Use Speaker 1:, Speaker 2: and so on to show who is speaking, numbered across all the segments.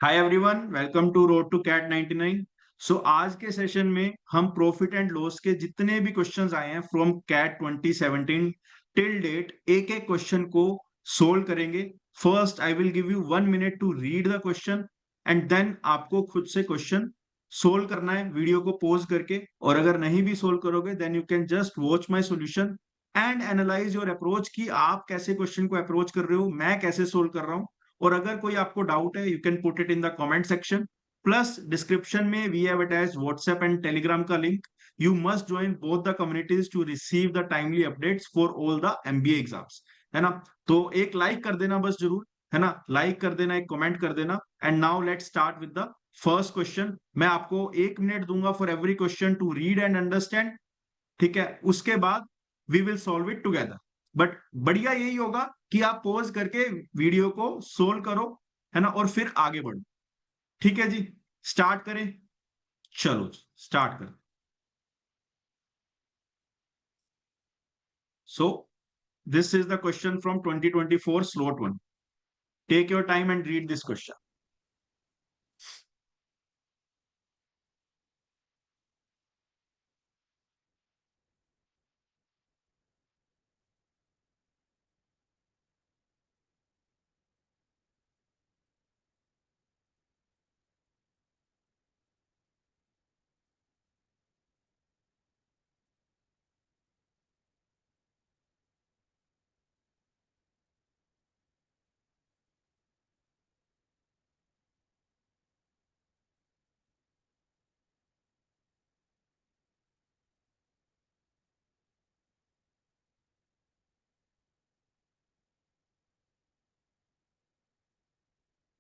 Speaker 1: Hi everyone, welcome to road to CAT 99। So आज के session में हम प्रॉफिट एंड लॉस के जितने भी क्वेश्चंस आए हैं फ्रॉम कैट 2017 टिल डेट एक एक क्वेश्चन को सोल्व करेंगे। First I will give you 1 minute to read the question and then आपको खुद से क्वेश्चन सोल्व करना है वीडियो को पॉज करके। और अगर नहीं भी सोल्व करोगे then you can just watch my solution and analyse your approach कि आप कैसे क्वेश्चन को अप्रोच कर रहे हो, मैं कैसे सोल्व कर रहा हूँ। और अगर कोई आपको डाउट है you can put it in the comment section. Plus description में we have attached WhatsApp and Telegram का link. You must join both the communities to receive the timely updates for all the MBA exams. है ना? तो एक like कर देना बस जरूर, है ना? लाइक कर देना, एक कमेंट कर देना। And now let start with the first question. मैं आपको 1 मिनट दूंगा for every question to read and understand. ठीक है, उसके बाद we will solve it together. But बढ़िया यही होगा कि आप पॉज करके वीडियो को सोल्व करो, है ना, और फिर आगे बढ़ो। ठीक है जी, स्टार्ट करें। चलो स्टार्ट करें। So this is the question from 2024 slot 1। Take your time and read this question.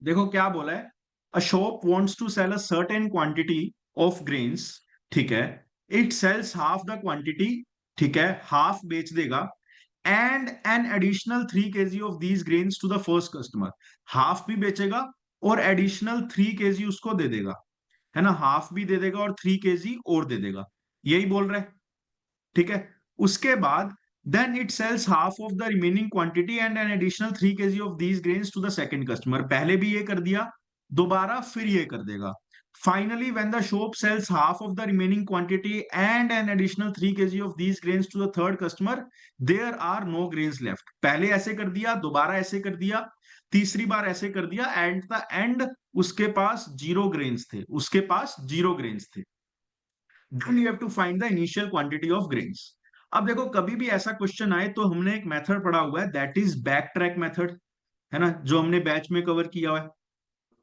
Speaker 1: देखो क्या बोला है। A shop wants to sell a certain quantity of grains. ठीक है, it sells half the quantity. ठीक है, हाफ बेच देगा। And an additional 3 kg of these grains to the first customer. Half भी बेचेगा और एडिशनल 3 kg उसको दे देगा। है ना, हाफ भी दे देगा और 3 kg और दे देगा। यही बोल रहा है। ठीक है, उसके बाद then it sells half of the remaining quantity and an additional 3 kg of these grains to the second customer. पहले भी ये कर दिया, दोबारा फिर ये कर देगा। Finally when the shop sells half of the remaining quantity and an additional 3 kg of these grains to the third customer, there are no grains left. पहले ऐसे कर दिया, दोबारा ऐसे कर दिया, तीसरी बार ऐसे कर दिया, एट द एंड उसके पास जीरो ग्रेन्स थे, उसके पास जीरो ग्रेन्स थे। then you have to find the initial quantity of grains। अब देखो कभी भी ऐसा क्वेश्चन आए तो हमने एक मेथड पढ़ा हुआ है, that is back track method. है ना, जो हमने बैच में कवर किया हुआ है।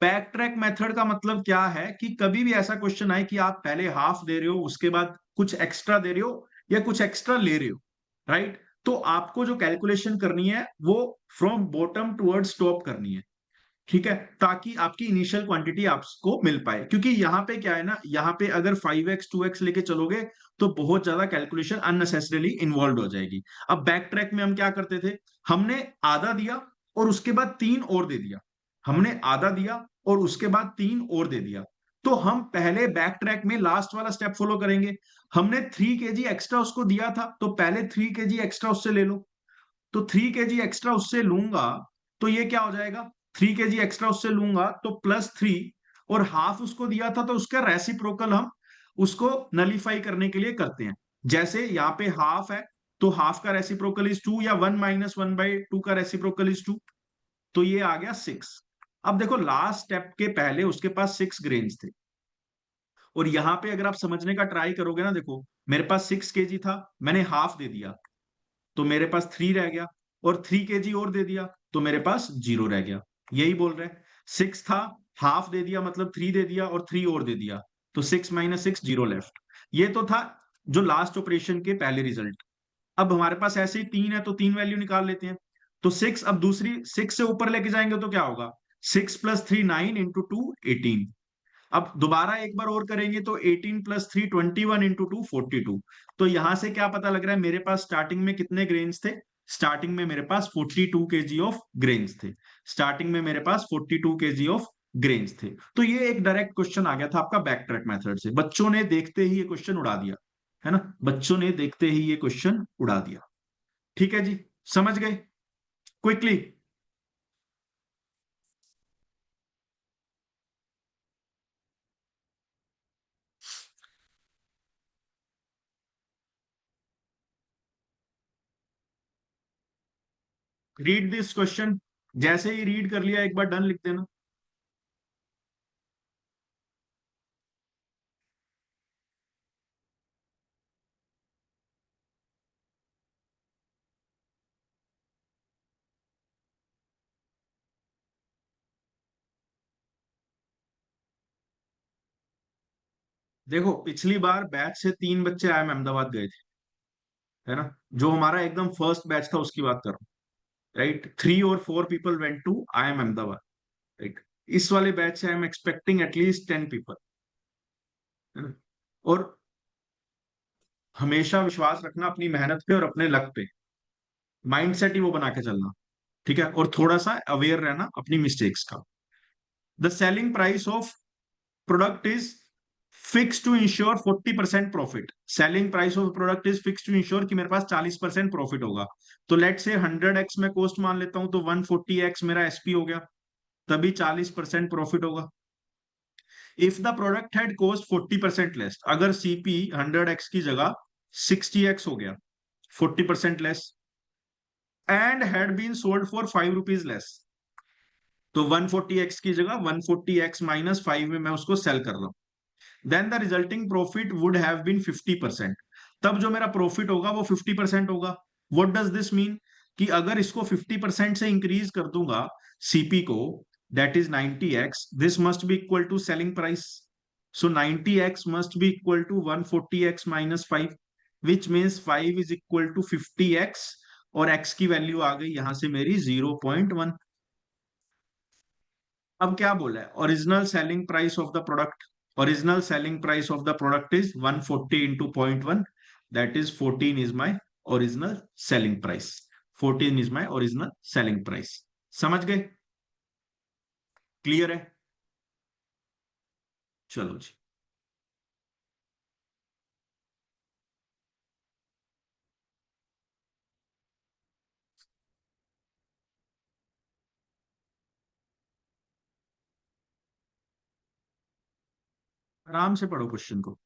Speaker 1: बैक ट्रैक मेथड का मतलब क्या है कि कभी भी ऐसा क्वेश्चन आए कि आप पहले हाफ दे रहे हो, उसके बाद कुछ एक्स्ट्रा दे रहे हो या कुछ एक्स्ट्रा ले रहे हो, राइट? तो आपको जो कैलकुलेशन करनी है वो फ्रॉम बॉटम टुवर्ड्स टॉप करनी है। ठीक है, ताकि आपकी इनिशियल क्वांटिटी आपको मिल पाए। क्योंकि यहाँ पे क्या है ना, यहाँ पे अगर 5x 2x लेके चलोगे तो बहुत ज्यादा कैलकुलेशन अननेसेसरीली इन्वॉल्व हो जाएगी। अब बैक ट्रैक में हम क्या करते थे, हमने आधा दिया और उसके बाद 3 और दे दिया। हमने आधा दिया और उसके बाद 3 और दे दिया। तो हम पहले बैक ट्रैक में लास्ट वाला स्टेप फॉलो करेंगे। हमने 3 kg एक्स्ट्रा उसको दिया था तो पहले 3 kg एक्स्ट्रा उससे ले लो। तो 3 kg एक्स्ट्रा उससे लूंगा तो ये क्या हो जाएगा, 3 kg एक्स्ट्रा उससे लूंगा तो +3। और हाफ उसको दिया था तो उसका रेसिप्रोकल हम उसको नलीफाई करने के लिए करते हैं। जैसे यहाँ पे हाफ है तो हाफ का रेसिप्रोकल इज 2, या 1 - 1/2 का रेसिप्रोकल इज 2। तो ये आ गया 6। अब देखो लास्ट स्टेप के पहले उसके पास 6 ग्रेन्स थे। और यहां पे अगर आप समझने का ट्राई करोगे ना, देखो मेरे पास 6 kg था, मैंने हाफ दे दिया तो मेरे पास 3 रह गया, और 3 kg और दे दिया तो मेरे पास 0 रह गया। यही बोल रहे हैं। 6 था, हाफ दे दिया मतलब 3 दे दिया और 3 और दे दिया, तो 6 - 6 0 लेफ्ट। ये तो था जो लास्ट ऑपरेशन के पहले रिजल्ट। अब हमारे पास ऐसे ही 3 है तो 3 वैल्यू निकाल लेते हैं। तो 6, अब दूसरी 6 से ऊपर लेके जाएंगे तो क्या होगा, 6 + 3 9 × 2 18। अब दोबारा एक बार और करेंगे तो 18 + 3 21 × 2 42। तो यहां से क्या पता लग रहा है, मेरे पास स्टार्टिंग में कितने ग्रेन्स थे, स्टार्टिंग में मेरे पास 42 kg ऑफ ग्रेन्स थे। स्टार्टिंग में मेरे पास 42 kg ऑफ ग्रेन्स थे। तो ये एक डायरेक्ट क्वेश्चन आ गया था आपका बैक ट्रैक मेथड से। बच्चों ने देखते ही ये क्वेश्चन उड़ा दिया। है ना, बच्चों ने देखते ही ये क्वेश्चन उड़ा दिया। ठीक है जी, समझ गए क्विकली? रीड दिस क्वेश्चन, जैसे ही रीड कर लिया एक बार डन लिख देना। देखो पिछली बार बैच से 3 बच्चे आईएम अहमदाबाद गए थे, है ना, जो हमारा एकदम फर्स्ट बैच था उसकी बात कर रहा हूँ, राइट। 3 और 4 people went to IIM Ahmedabad, right. इस वाले बैच से I am expecting at least 10 people, है ना। और हमेशा विश्वास रखना अपनी मेहनत पे और अपने लक पे, माइंडसेट ही वो बना के चलना, ठीक है। और थोड़ा सा अवेयर रहना अपनी मिस्टेक्स का। The selling price of product is fix to ensure 40% profit. Selling price of product is fix to ensure कि मेरे पास 40% प्रॉफिट होगा। तो लेट से 100x में कॉस्ट मान लेता हूं, तो 140x मेरा एसपी हो गया, तभी 40% प्रॉफिट होगा। If the product had cost 40% less, अगर सीपी 100x की जगह 60x हो गया, 40% less, and had been sold for 5 rupees less, तो 140x की जगह 140x-5 में मैं उसको सेल कर रहा हूं, then the resulting profit would have been 50%। तब जो मेरा प्रॉफिट होगा वो 50% होगा। व्हाट डज दिस मीन, कि अगर इसको 50% से इंक्रीज कर दूंगा सीपी को, that is 90x, this must be equal to selling price. So 90x must be equal to 140x-5, which means 5 is equal to 50x, और x की वैल्यू आ गई यहां से मेरी 0.1। अब क्या बोला है, original selling price of the product, original selling price of the product is 140 into 0.1, that is 14 is my original selling price. 14 is my original selling price. समझ गए? क्लियर है? चलो जी, आराम से पढ़ो क्वेश्चन को।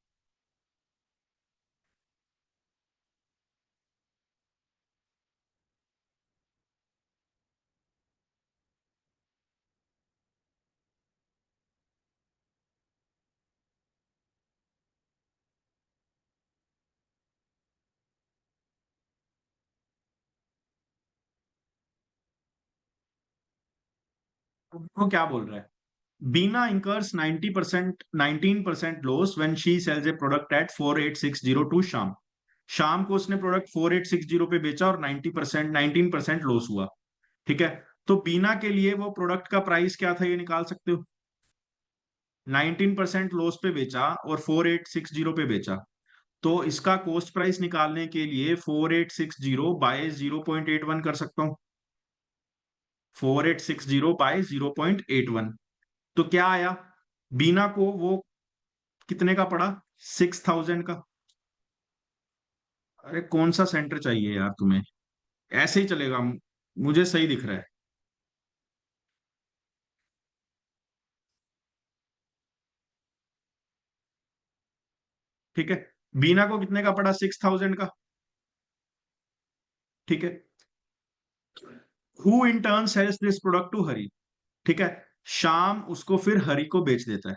Speaker 1: वो क्या बोल रहा है, बीना incurs 90%, 19% loss when she sells a product at 4860 to शाम। शाम को उसने प्रोडक्ट 4860 पे बेचा और 90%, 19% लॉस हुआ, ठीक है। तो बीना के लिए वो प्रोडक्ट का प्राइस क्या था, ये निकाल सकते हो। 19% लॉस पे बेचा और 4860 पे बेचा, तो इसका कॉस्ट प्राइस निकालने के लिए 4860 बाय 0.81 कर सकता हूं। 4860 बाय 0.81, तो क्या आया, बीना को वो कितने का पड़ा, 6000 का। अरे कौन सा सेंटर चाहिए यार तुम्हें, ऐसे ही चलेगा, मुझे सही दिख रहा है। ठीक है, बीना को कितने का पड़ा, 6000 का, ठीक है। Who in turn sells this product to Hari, ठीक है। शाम उसको फिर हरी को बेच देता है।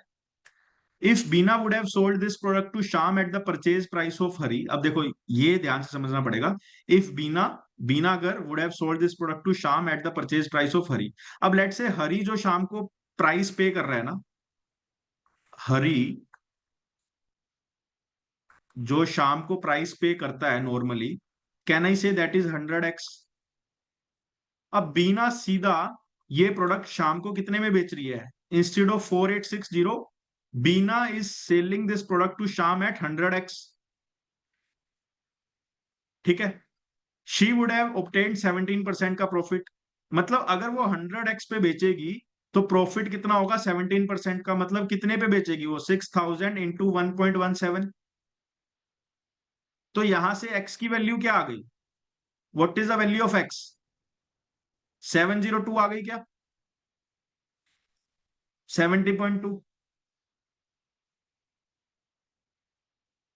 Speaker 1: If Beena would have sold this product to Sham at the purchase price of Hari, अब देखो ये ध्यान से समझना पड़ेगा। इफ बीना, बीना अगर would have sold this product to Sham at the purchase price of Hari, अब लेट से हरी जो शाम को प्राइस पे कर रहा है ना, हरी जो शाम को प्राइस पे करता है normally, can I say that is 100x। अब बीना सीधा ये प्रोडक्ट शाम को कितने में बेच रही है, instead of 4860, Beena is selling this product to Sham at 100x, ठीक है। शी वुड हैव obtained 17% का प्रॉफिट, मतलब अगर वो 100x पे बेचेगी तो प्रॉफिट कितना होगा, 17% का, मतलब कितने पे बेचेगी वो, 6000 इंटू 1.17। तो यहां से x की वैल्यू क्या आ गई, what is the value of x, 702 आ गई क्या, 70.2,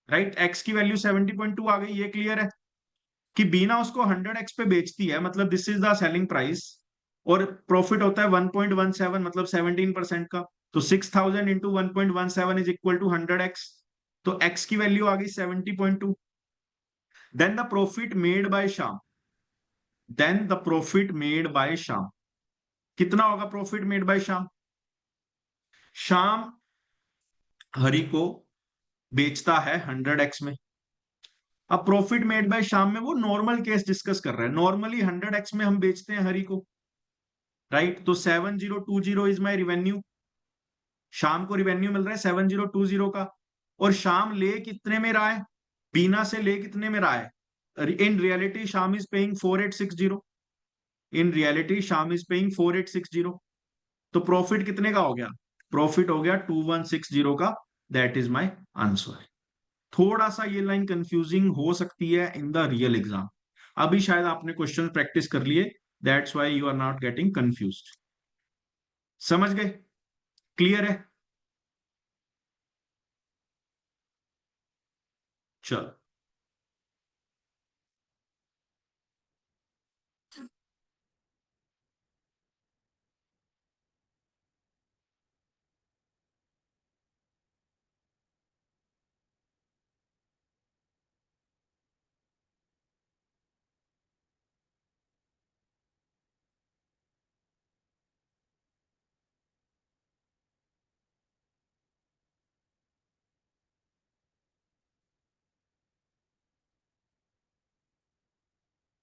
Speaker 1: राइट। x की वैल्यू 70.2 आ गई, ये क्लियर है। कि बीना उसको 100x पे बेचती है, मतलब this is the selling price, और प्रॉफिट होता है 1.17, मतलब 17% का। तो 6000 into 1.17 is equal to 100x, तो x की वैल्यू आ गई 70.2। Then the profit made by Sham, then the profit made by Sham, कितना होगा प्रॉफिट मेड बाय शाम? शाम हरि को बेचता है 100x में। अब प्रॉफिट मेड बाय शाम में वो नॉर्मल केस डिस्कस कर रहे हैं, नॉर्मली 100x में हम बेचते हैं हरि को, राइट? तो 7020 इज माई रिवेन्यू, शाम को रिवेन्यू मिल रहा है 7020 का। और शाम ले कितने में रहा है? बीना से ले कितने में रहा है? इन रियलिटी शाम इज पेइंग 4860, इन रियलिटी शाम इज पेइंग 4860। तो प्रॉफिट कितने का हो गया? प्रॉफिट हो गया 2160 का। That is my answer. थोड़ा सा ये लाइन कंफ्यूजिंग हो सकती है इन द रियल एग्जाम, अभी शायद आपने क्वेश्चन प्रैक्टिस कर लिए, that's why you are not getting confused. समझ गए? क्लियर है? चलो,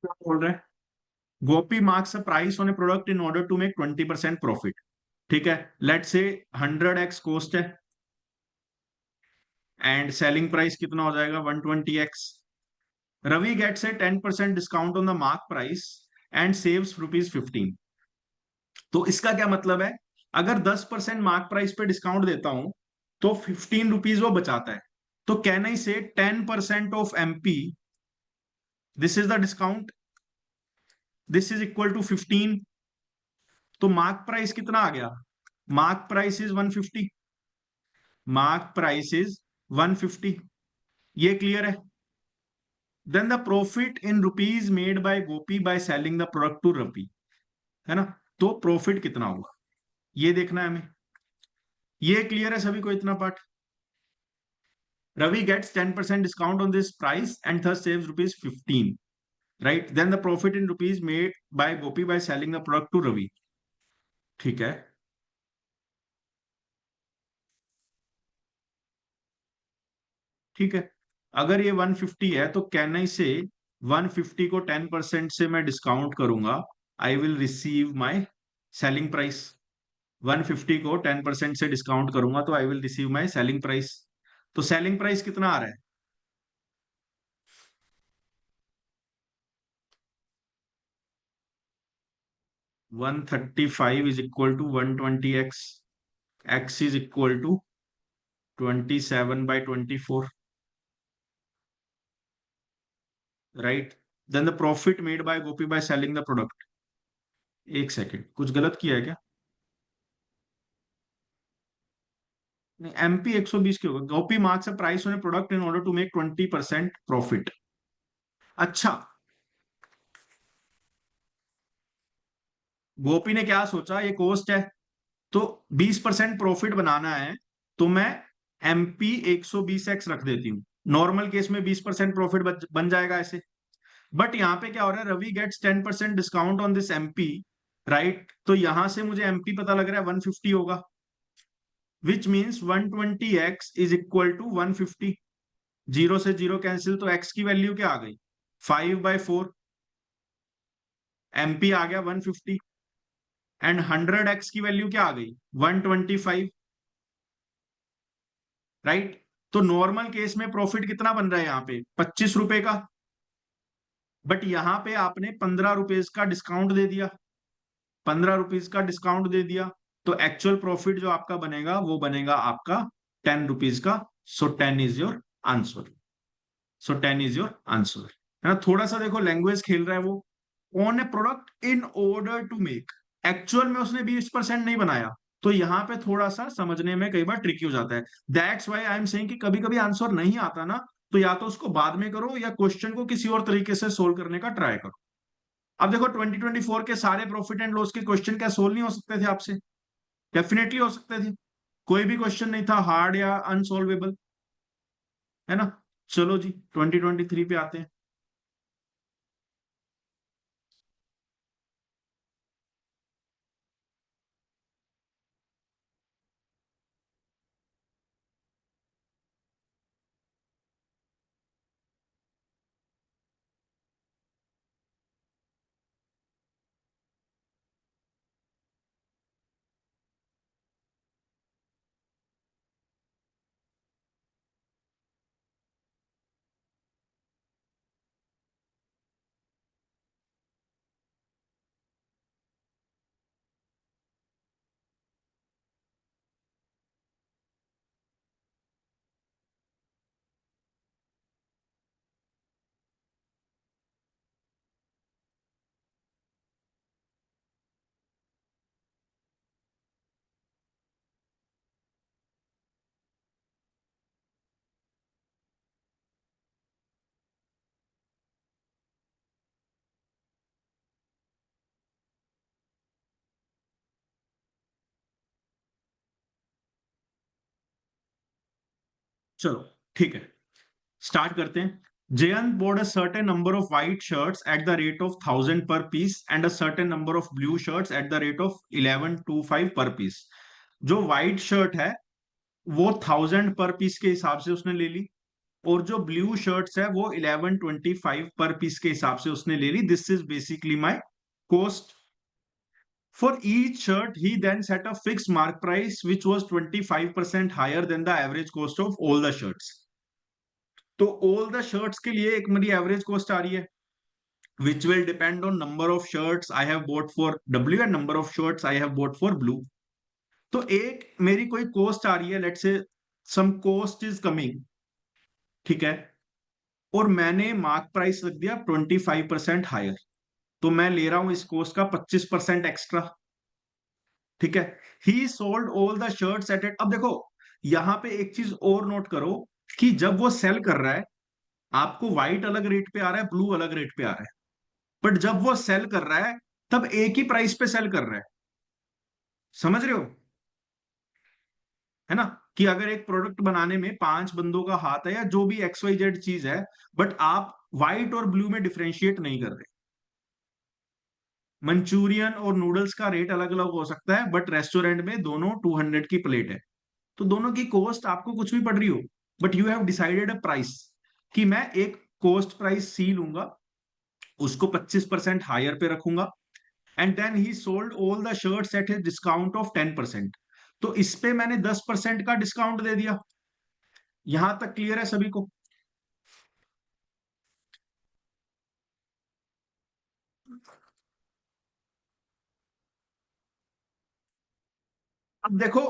Speaker 1: क्या बोल रहे हैं? Gopi marks a price on a product in order to make 20% profit. ठीक है, लेट से 100x कॉस्ट है एंड सेलिंग प्राइस कितना हो जाएगा? 120x। Ravi gets a 10% discount on the mark price and saves ₹15। तो इसका क्या मतलब है? अगर 10% मार्क प्राइस पे डिस्काउंट देता हूं तो 15 रुपीज वो बचाता है। तो can I say 10% off MP, this is the discount, this is equal to 15। तो मार्क प्राइस कितना आ गया? Mark price is 150, mark price is 150। ये क्लियर है? Then the profit in rupees made by Gopi by selling the product to Ravi, है ना? तो profit कितना होगा ये देखना है हमें। ये क्लियर है सभी को इतना part? Ravi gets 10% discount on this price and thus saves ₹15, right? Then the profit in rupees made by Gopi by selling the product to Ravi. ठीक है, ठीक है। अगर ये 150 है तो कैन आई से 150 को 10% से मैं डिस्काउंट करूंगा, I will receive my selling price. 150 को 10% से डिस्काउंट करूंगा तो I will receive my selling price. तो सेलिंग प्राइस कितना आ रहा है? 135 is equal to 120x, x is equal to 27/24, right? Then the profit made by Gopi by selling the product. एक सेकेंड, कुछ गलत किया है क्या? नहीं, MP 120 क्यों होगा? Gopi marks a price on a product in order to make 20% profit. अच्छा, गोपी ने क्या सोचा, ये कॉस्ट है तो 20% प्रॉफिट बनाना है, तो मैं MP 120x रख देती हूँ। नॉर्मल केस में 20% प्रॉफिट बन जाएगा ऐसे। बट यहाँ पे क्या हो रहा है? Ravi gets 10% discount on this MP, right? तो यहां से मुझे MP पता लग रहा है 150 होगा, which means 120x is equal to 150। Zero से जीरो कैंसिल, तो x की वैल्यू क्या आ गई? 5/4। MP आ गया 150 एंड 100x की वैल्यू क्या आ गई? 125, राइट? तो नॉर्मल केस में प्रॉफिट कितना बन रहा है यहाँ पे? 25 रुपए का। बट यहां पे आपने 15 रुपीज का डिस्काउंट दे दिया, 15 रुपीज का डिस्काउंट दे दिया, तो एक्चुअल प्रॉफिट जो आपका बनेगा वो बनेगा आपका 10 रुपीज का। सो 10 is your answer, so 10 is your answer, है ना? थोड़ा सा देखो लैंग्वेज खेल रहा है वो। On a product in order to make, actual में उसने 20% नहीं बनाया, तो यहां पे थोड़ा सा समझने में कई बार ट्रिकी हो जाता है। That's why I am saying कि कभी कभी आंसर नहीं आता ना, तो या तो उसको बाद में करो या क्वेश्चन को किसी और तरीके से सोल्व करने का ट्राई करो। अब देखो 2024 के सारे प्रॉफिट एंड लॉस के क्वेश्चन क्या सोल्व नहीं हो सकते थे आपसे? डेफिनेटली हो सकते थे। कोई भी क्वेश्चन नहीं था हार्ड या अनसॉल्वेबल, है ना। चलो जी 2023 पे आते हैं। चलो ठीक है, स्टार्ट करते हैं। Jayant bought a certain number of white shirts at the rate of 1000 per piece and a certain number of blue shirts at the rate of 1125 per piece। जो व्हाइट शर्ट है वो 1000 पर पीस के हिसाब से उसने ले ली, और जो ब्लू शर्ट्स है वो 1125 पर पीस के हिसाब से उसने ले ली। This is basically my cost. For each shirt, he then set a fixed mark price which was 25% higher than the average cost of all the shirts। तो all the shirts के लिए एक मेरी एवरेज कॉस्ट आ रही है which will depend on number of shirts I have bought for W and number of shirts I have bought for blue। तो एक मेरी कोई कॉस्ट आ रही है, let's say some cost is coming, ठीक है, और मैंने मार्क प्राइस रख दिया 25% हायर, तो मैं ले रहा हूं इस कॉस्ट का 25% एक्स्ट्रा, ठीक है। ही sold all the shirts at it. अब देखो यहां पे एक चीज और नोट करो कि जब वो सेल कर रहा है, आपको व्हाइट अलग रेट पे आ रहा है, ब्लू अलग रेट पे आ रहा है, बट जब वो सेल कर रहा है तब एक ही प्राइस पे सेल कर रहा है। समझ रहे हो, है ना, कि अगर एक प्रोडक्ट बनाने में 5 बंदों का हाथ है या जो भी एक्स वाई जेड चीज है, बट आप व्हाइट और ब्लू में डिफरेंशिएट नहीं कर रहे। मंचूरियन और नूडल्स का रेट अलग अलग हो सकता है, बट रेस्टोरेंट में दोनों 200 की प्लेट है, तो दोनों की कॉस्ट आपको कुछ भी पड़ रही हो, but you have decided a price कि मैं एक कॉस्ट प्राइस सी लूंगा, उसको 25% हायर पे रखूंगा, and then he sold all the shirts at his discount of 10%। तो इस पे मैंने 10% का डिस्काउंट दे दिया। यहां तक क्लियर है सभी को? अब देखो,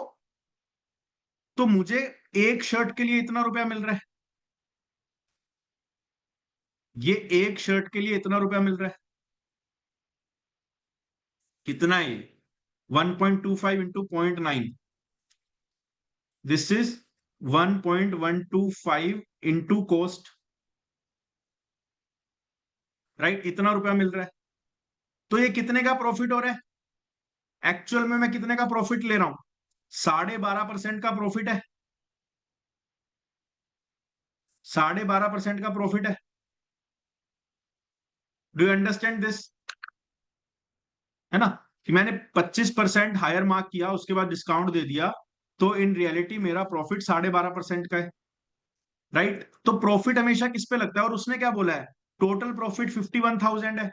Speaker 1: तो मुझे एक शर्ट के लिए इतना रुपया मिल रहा है, ये एक शर्ट के लिए इतना रुपया मिल रहा है। कितना है ये? 1.25 into 0.9, this is 1.125 into cost, right, इतना रुपया मिल रहा है। तो ये कितने का प्रॉफिट हो रहा है? एक्चुअल में मैं कितने का प्रॉफिट ले रहा हूं? 12.5% का प्रॉफिट है, 12.5% का प्रॉफिट है। Do you understand this? है ना, कि मैंने 25% हायर मार्क किया, उसके बाद डिस्काउंट दे दिया, तो इन रियलिटी मेरा प्रॉफिट 12.5% का है, राइट। तो प्रॉफिट हमेशा किस पे लगता है, और उसने क्या बोला है, टोटल प्रॉफिट 51,000 है,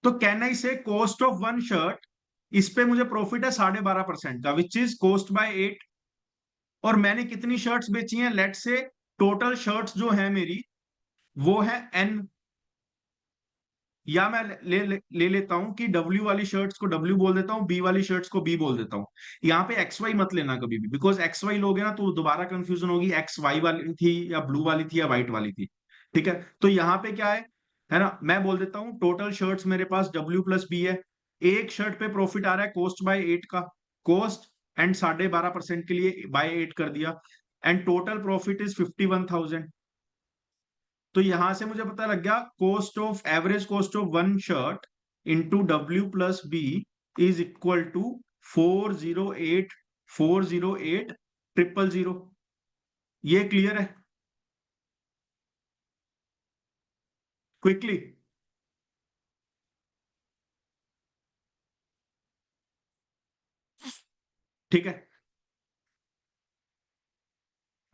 Speaker 1: तो कैन आई से कॉस्ट ऑफ वन शर्ट, इस पे मुझे प्रॉफिट है 12.5% का, विच इज कॉस्ट बाय 8। और मैंने कितनी शर्ट्स बेची हैं, लेट से टोटल शर्ट्स जो है मेरी वो है n, या मैं ले लेता हूं कि W वाली शर्ट्स को W बोल देता हूं, B वाली शर्ट्स को B बोल देता हूं। यहाँ पे एक्स वाई मत लेना कभी भी, बिकॉज एक्स वाई लोगे ना तो दोबारा कंफ्यूजन होगी, एक्स वाई वाली थी या ब्लू वाली थी या व्हाइट वाली थी, ठीक है। तो यहाँ पे क्या है ना, मैं बोल देता हूँ टोटल शर्ट्स मेरे पास W+B है। एक शर्ट पे प्रॉफिट आ रहा है कॉस्ट बाय 8 का, कॉस्ट एंड 12.5% के लिए बाय 8 कर दिया, एंड टोटल प्रॉफिट इज 51,000। तो यहां से मुझे पता लग गया cost of average cost of one shirt into W plus B is equal to 408 ये क्लियर है क्विकली? ठीक है,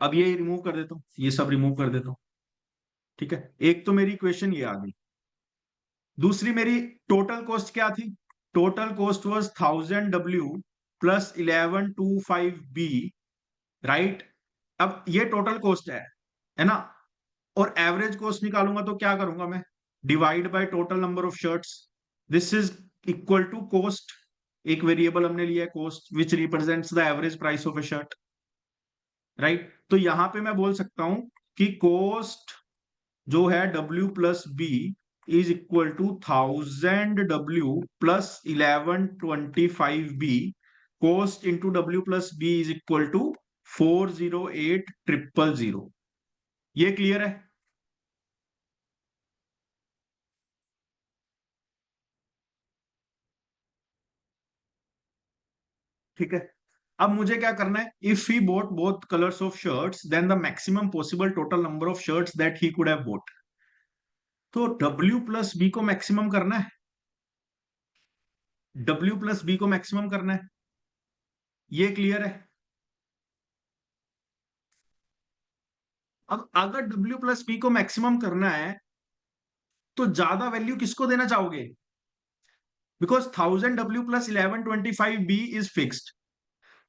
Speaker 1: अब ये रिमूव कर देता हूं, ये सब रिमूव कर देता हूं। ठीक है, एक तो मेरी इक्वेशन ये आ गई। दूसरी मेरी टोटल कॉस्ट क्या थी? Total cost was 1000 W plus 1125 B, right? अब ये टोटल कॉस्ट है ना? और एवरेज कॉस्ट निकालूंगा तो क्या करूंगा मैं? Divide by total number of shirts. This is equal to cost, एक वेरिएबल हमने लिया है cost which represents the average price of a shirt, right? तो यहां पे मैं बोल सकता हूं कि कॉस्ट जो है W plus B is equal to 1000 W plus 1125 B। Cost into W plus B is equal to 408000। ये क्लियर है? ठीक है, अब मुझे क्या करना है? If he bought both colours of shirts then the maximum possible total number of shirts that he could have bought. तो W प्लस बी को मैक्सिमम करना है, W प्लस बी को मैक्सिमम करना है। ये क्लियर है? अब अगर W प्लस बी को मैक्सिमम करना है तो ज्यादा वैल्यू किसको देना चाहोगे? Because 1000 W plus 1125 B is fixed.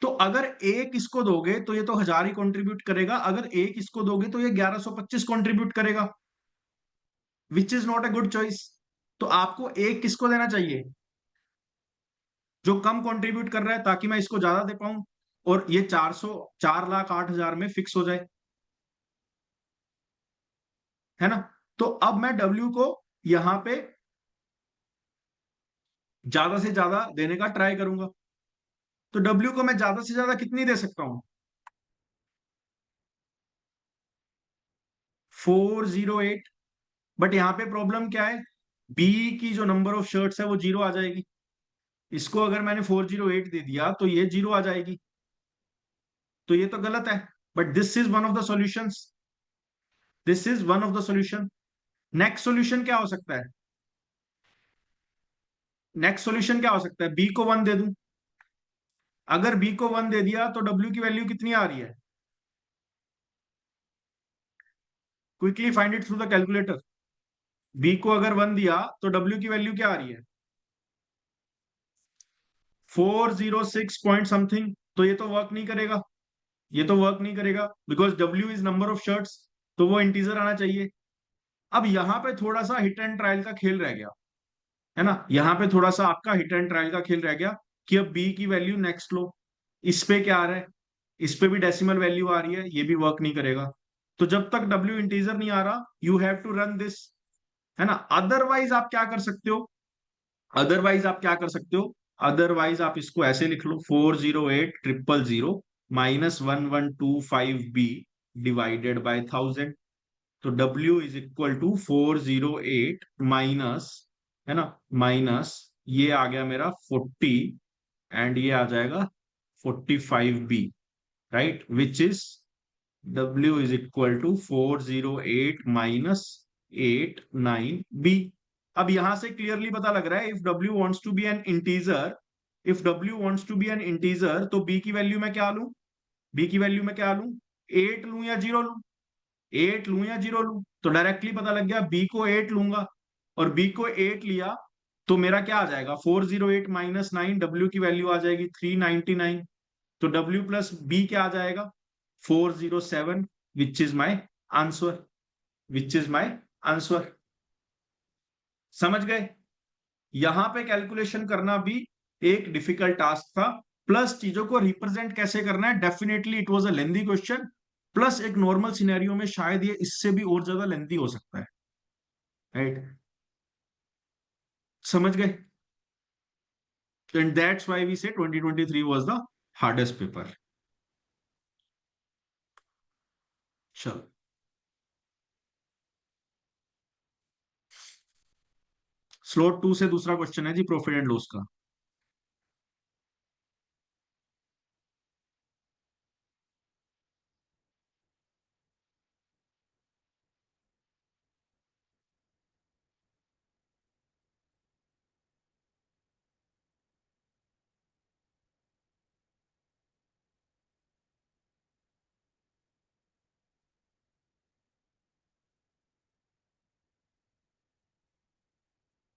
Speaker 1: तो अगर एक इसको दोगे तो ये तो 1000 ही कंट्रीब्यूट करेगा, अगर एक इसको दोगे तो ये 1125 कंट्रीब्यूट करेगा, which is not a good choice. तो आपको एक किसको देना चाहिए? जो कम कंट्रीब्यूट कर रहा है, ताकि मैं इसको ज्यादा दे पाऊं और ये 4,08,000 में फिक्स हो जाए, है ना? तो अब मैं डब्ल्यू को यहां पे ज्यादा से ज्यादा देने का ट्राई करूंगा। तो डब्ल्यू को मैं ज्यादा से ज्यादा कितनी दे सकता हूं? 408। बट यहां पे प्रॉब्लम क्या है? बी की जो नंबर ऑफ शर्ट्स है वो जीरो आ जाएगी। इसको अगर मैंने 408 दे दिया तो ये जीरो आ जाएगी, तो ये तो गलत है। But this is one of the solutions, this is one of the solution. Next solution क्या हो सकता है? नेक्स्ट सॉल्यूशन क्या हो सकता है? बी को 1 दे दूं। अगर बी को 1 दे दिया तो डब्ल्यू की वैल्यू कितनी आ रही है? Quickly find it through the calculator. B को अगर 1 दिया तो डब्ल्यू की वैल्यू क्या आ रही है? 406 पॉइंट समथिंग। तो ये तो वर्क नहीं करेगा, ये तो वर्क नहीं करेगा, because W is number of shirts, तो वो इंटीजर आना चाहिए। अब यहां पे थोड़ा सा हिट एंड ट्रायल का खेल रह गया, है ना? यहां पे थोड़ा सा आपका हिट एंड ट्रायल का खेल रह गया कि अब बी की वैल्यू नेक्स्ट लो। इस पे क्या आ रहा है? इस पे भी डेसिमल वैल्यू आ रही है, ये भी वर्क नहीं करेगा। तो जब तक डब्ल्यू इंटीजर नहीं आ रहा, you have to run this, है ना? अदरवाइज आप क्या कर सकते हो? अदरवाइज आप क्या कर सकते हो? अदरवाइज आप इसको ऐसे लिख लो, 408,000 माइनस 1125 B डिवाइडेड बाय 1000। तो W is equal to 408 minus, है ना, माइनस ये आ गया मेरा 40 एंड ये आ जाएगा 45B, right? Which is W is equal to 408 minus 89B। अब यहां से क्लियरली पता लग रहा है, if W wants to be an integer, if W wants to be an integer, तो B की वैल्यू में क्या लूं? B की वैल्यू में क्या लूं? 8 लूं या 0 लूं? 8 लूं या 0 लूं? तो डायरेक्टली पता लग गया, B को 8 लूंगा और B को 8 लिया तो मेरा क्या आ जाएगा? 408 माइनस 9, W की वैल्यू आ जाएगी 399। तो W प्लस B क्या आ जाएगा? 407, which is my answer, which is my answer. समझ गए? यहां पे कैलकुलेशन करना भी एक डिफिकल्ट टास्क था, प्लस चीजों को रिप्रेजेंट कैसे करना है, definitely it was a lengthy question. Plus एक नॉर्मल सिनेरियो में शायद ये इससे भी और ज्यादा लेंदी हो सकता है, राइट? समझ गए? एंड दैट्स व्हाई वी से 2023 वाज द हार्डेस्ट पेपर। चलो। स्लॉट 2 से दूसरा क्वेश्चन है जी, प्रॉफिट एंड लॉस का।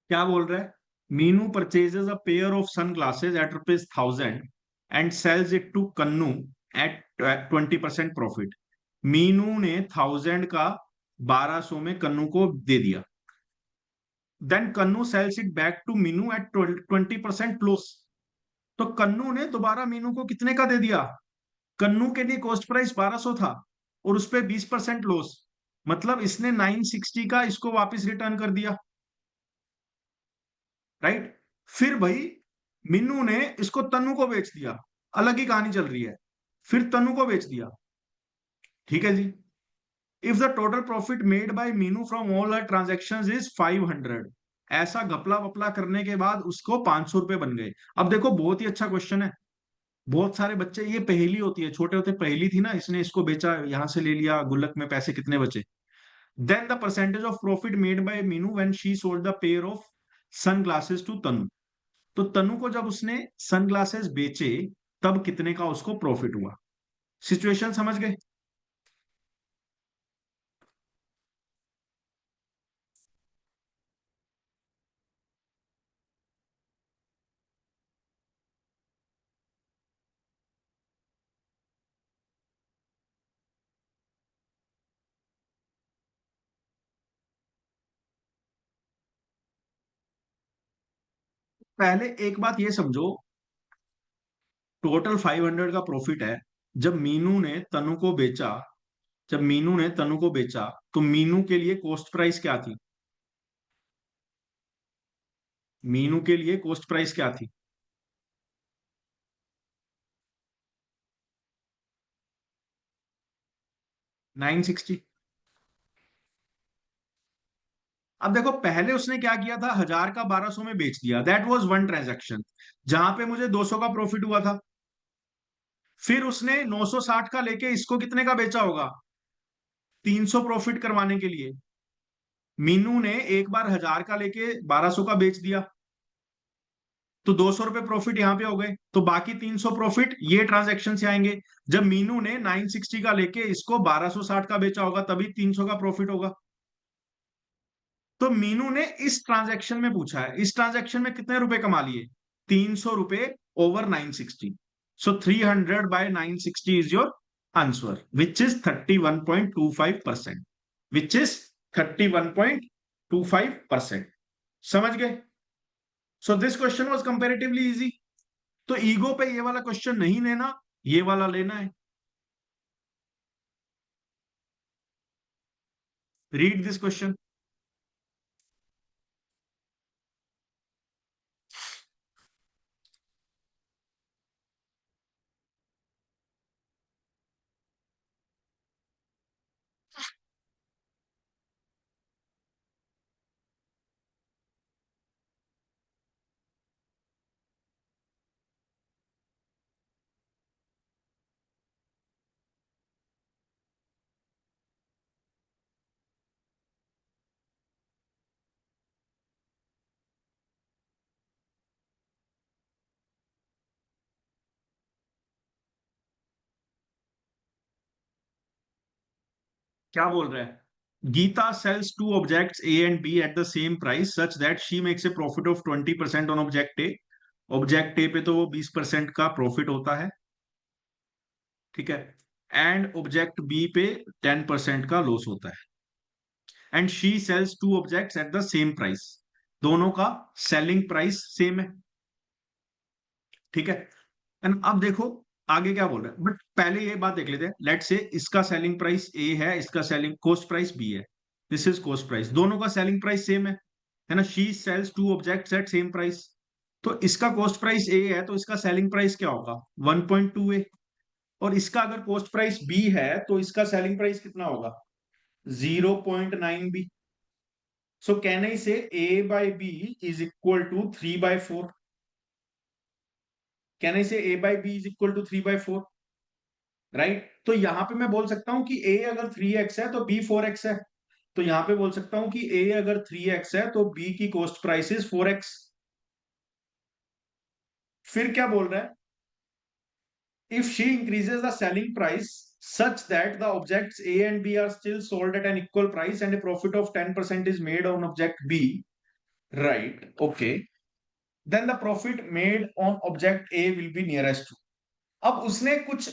Speaker 1: क्या बोल रहा है? Meenu purchases a pair of sunglasses at ₹1000 and sells it to Kannu at 20% profit. Meenu ने 1000 का 1200 में कन्नू को दे दिया। Then Kannu sells it back to Meenu at 20% loss. तो कन्नू ने दोबारा मीनू को कितने का दे दिया? कन्नू के लिए कॉस्ट प्राइस 1200 था और उस पर 20% लॉस, मतलब इसने 960 का इसको वापस रिटर्न कर दिया, राइट। फिर भाई मीनू ने इसको तन्नू को बेच दिया, अलग ही कहानी चल रही है। फिर तन्नू को बेच दिया, ठीक है जी। If the total profit made by Meenu from all her transaction is 500, ऐसा घपला वपला करने के बाद उसको 500 रुपए बन गए। अब देखो बहुत ही अच्छा क्वेश्चन है। बहुत सारे बच्चे, ये पहेली होती है, छोटे होते पहेली थी ना, इसने इसको बेचा, यहां से ले लिया, गुल्लक में पैसे कितने बचे। Then the percentage of profit made by Meenu when she sold the pair of sunglasses to Tanu. तो तनु को जब उसने सनग्लासेस बेचे तब कितने का उसको प्रॉफिट हुआ। सिचुएशन समझ गए? पहले एक बात ये समझो, टोटल 500 का प्रॉफिट है। जब मीनू ने तनु को बेचा, जब मीनू ने तनु को बेचा तो मीनू के लिए कॉस्ट प्राइस क्या थी? मीनू के लिए कॉस्ट प्राइस क्या थी? 960। अब देखो पहले उसने क्या किया था, 1000 का 1200 में बेच दिया, दैट वाज वन ट्रांजैक्शन जहां पे मुझे 200 का प्रॉफिट हुआ था। फिर उसने 960 का लेके इसको कितने का बेचा होगा? 300 प्रॉफिट करवाने के लिए। मीनू ने एक बार 1000 का लेके 1200 का बेच दिया, तो 200 रुपए प्रॉफिट यहां पे हो गए, तो बाकी 300 प्रॉफिट ये ट्रांजैक्शन से आएंगे। जब मीनू ने 960 का लेके इसको 1260 का बेचा होगा तभी 300 का प्रॉफिट होगा। तो मीनू ने इस ट्रांजैक्शन में पूछा है, इस ट्रांजैक्शन में कितने रुपए कमा लिए? 300 रुपए over 960। So 300/960 is your answer, which is 31.25%। Which is 31.25%। समझ गए? So this question was comparatively easy. तो ईगो पे ये वाला क्वेश्चन नहीं लेना, ये वाला लेना है। Read this question. क्या बोल रहा है? Geeta sells two objects A and B at the same price such that she makes a profit of 20% on object A. Object A पे तो वो 20% का प्रॉफिट होता है, ठीक है। एंड ऑब्जेक्ट बी पे 10% का लॉस होता है। And she sells two objects eight the same price, दोनों का सेलिंग प्राइस सेम है, ठीक है। एंड अब देखो आगे क्या बोल रहा है, बट पहले ये बात देख लेते हैं। लेट से इसका सेलिंग प्राइस ए है, इसका सेलिंग कॉस्ट प्राइस बी है। दिस इज कॉस्ट प्राइस, दोनों का सेलिंग प्राइस सेम है ना। She sells two objects at same price. तो इसका कॉस्ट प्राइस ए है तो इसका सेलिंग प्राइस क्या होगा? 1.2 ए। और इसका अगर कॉस्ट प्राइस बी है तो इसका सेलिंग प्राइस कितना होगा? 0.9 B. So can I say A by B is equal to 3/4? Can I say A by B is equal to 3/4? Right, तो यहां पे मैं बोल सकता हूं कि ए अगर 3x है तो बी 4x है। तो यहां पे बोल सकता हूं कि ए अगर 3x है तो बी की कॉस्ट प्राइस इज 4x। फिर क्या बोल रहा है? If she increases the selling price such that the objects A and B are still sold at an equal price and a profit of 10% is made on object B, right? Okay, then the profit made on object A will be nearest to। अब उसने कुछ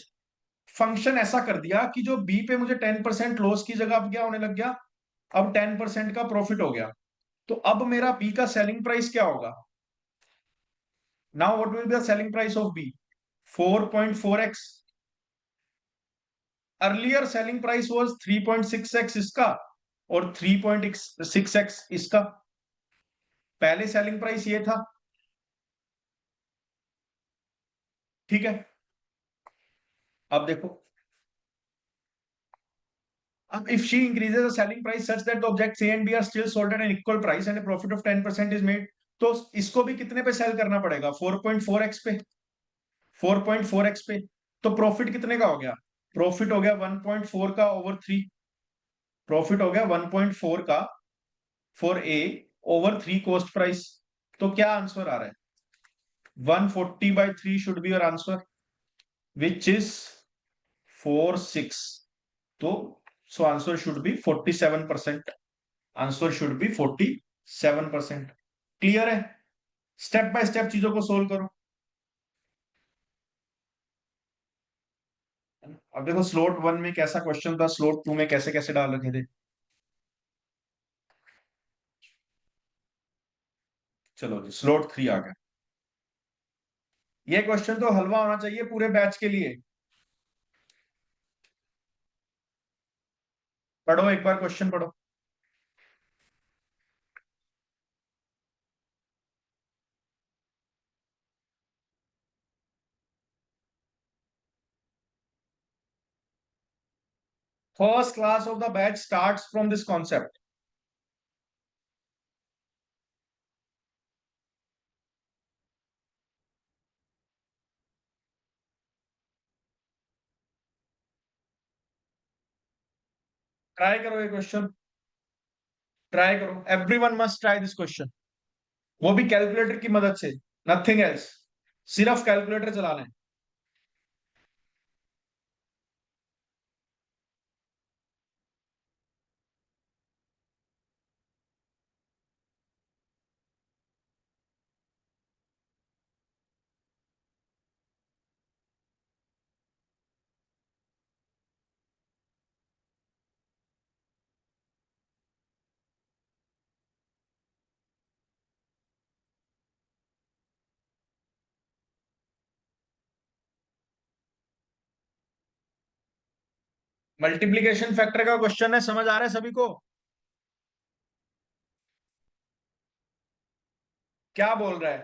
Speaker 1: function ऐसा कर दिया कि जो B पे मुझे 10% लॉस की जगह अब क्या होने लग गया, अब 10% का प्रॉफिट हो गया। तो अब मेरा बी का सेलिंग प्राइस क्या होगा? Now what will be the selling price of B? 4.4x। Earlier selling price was 3.6x इसका और 3.6x इसका। पहले सेलिंग प्राइस ये था, ठीक है। अब देखो, अब if she increases the selling price such that the objects A and B are still sold at an equal price and a profit of 10% is made, तो इसको भी कितने पे सेल करना पड़ेगा? 4.4x पे। 4.4x पे, तो प्रॉफिट कितने का हो गया? प्रॉफिट हो गया 1.4 का ओवर 3। प्रॉफिट हो गया 1.4 का for a over 3 cost price. तो क्या आंसर आ रहा है? 140/3 should be your answer, which is 4.6। तो so answer should be 47%। Answer should be 47%। Clear है? स्टेप बाय स्टेप चीजों को सोल्व करो। अब देखो स्लोट 1 में कैसा क्वेश्चन था, स्लोट 2 में कैसे कैसे डाल रखे थे। चलो जी, स्लोट 3 आ गया। ये क्वेश्चन तो हलवा होना चाहिए पूरे बैच के लिए। पढ़ो एक बार, क्वेश्चन पढ़ो। First class of the batch starts from this concept. Try करो ये क्वेश्चन, ट्राई करो, everyone must try this question. वो भी कैलकुलेटर की मदद से, नथिंग एल्स, सिर्फ कैलकुलेटर चलाना है। मल्टीप्लीकेशन फैक्टर का क्वेश्चन है, समझ आ रहा है सभी को? क्या बोल रहा है?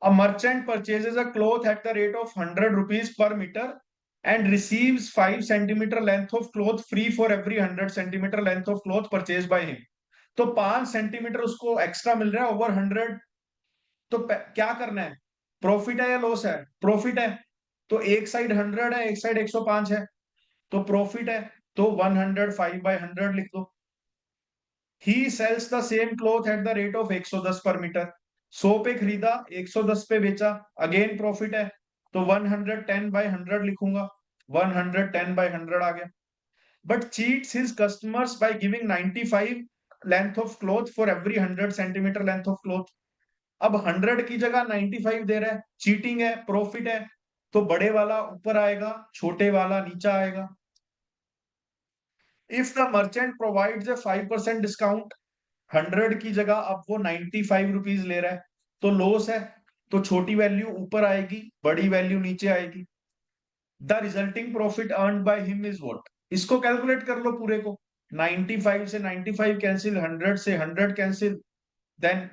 Speaker 1: A merchant purchases a cloth at the rate of 100 rupees per metre and receives 5 centimetre length of cloth free for every 100 centimetre length of cloth purchase by him. तो 5 सेंटीमीटर उसको एक्स्ट्रा मिल रहा है ओवर 100। तो क्या करना है? Profit है या लॉस है? प्रॉफिट है। तो एक साइड 100 है, एक साइड 105 है, तो प्रॉफिट है। तो 105/100 लिख दो। He sells the same cloth at the rate of 110 per metre. 100 पे खरीदा, 110 पे बेचा, अगेन प्रॉफिट है। तो 110/100 लिखूंगा। 110/100 आ गया। But cheats his customers by giving 95 length of cloth for every 100 centimetre length of cloth. अब 100 की जगह 95 दे रहा है, चीटिंग है, प्रॉफिट है। तो बड़े वाला ऊपर आएगा, छोटे वाला नीचे आएगा। If the merchant provides a 5% discount, 100 की जगह अब वो 95 रुपीज ले रहा है, तो लॉस है। तो छोटी वैल्यू ऊपर आएगी, बड़ी वैल्यू नीचे आएगी। The resulting profit earn by him is what? इसको कैलकुलेट कर लो पूरे को। 95 से 95 कैंसिल, 100 से 100 cancel, then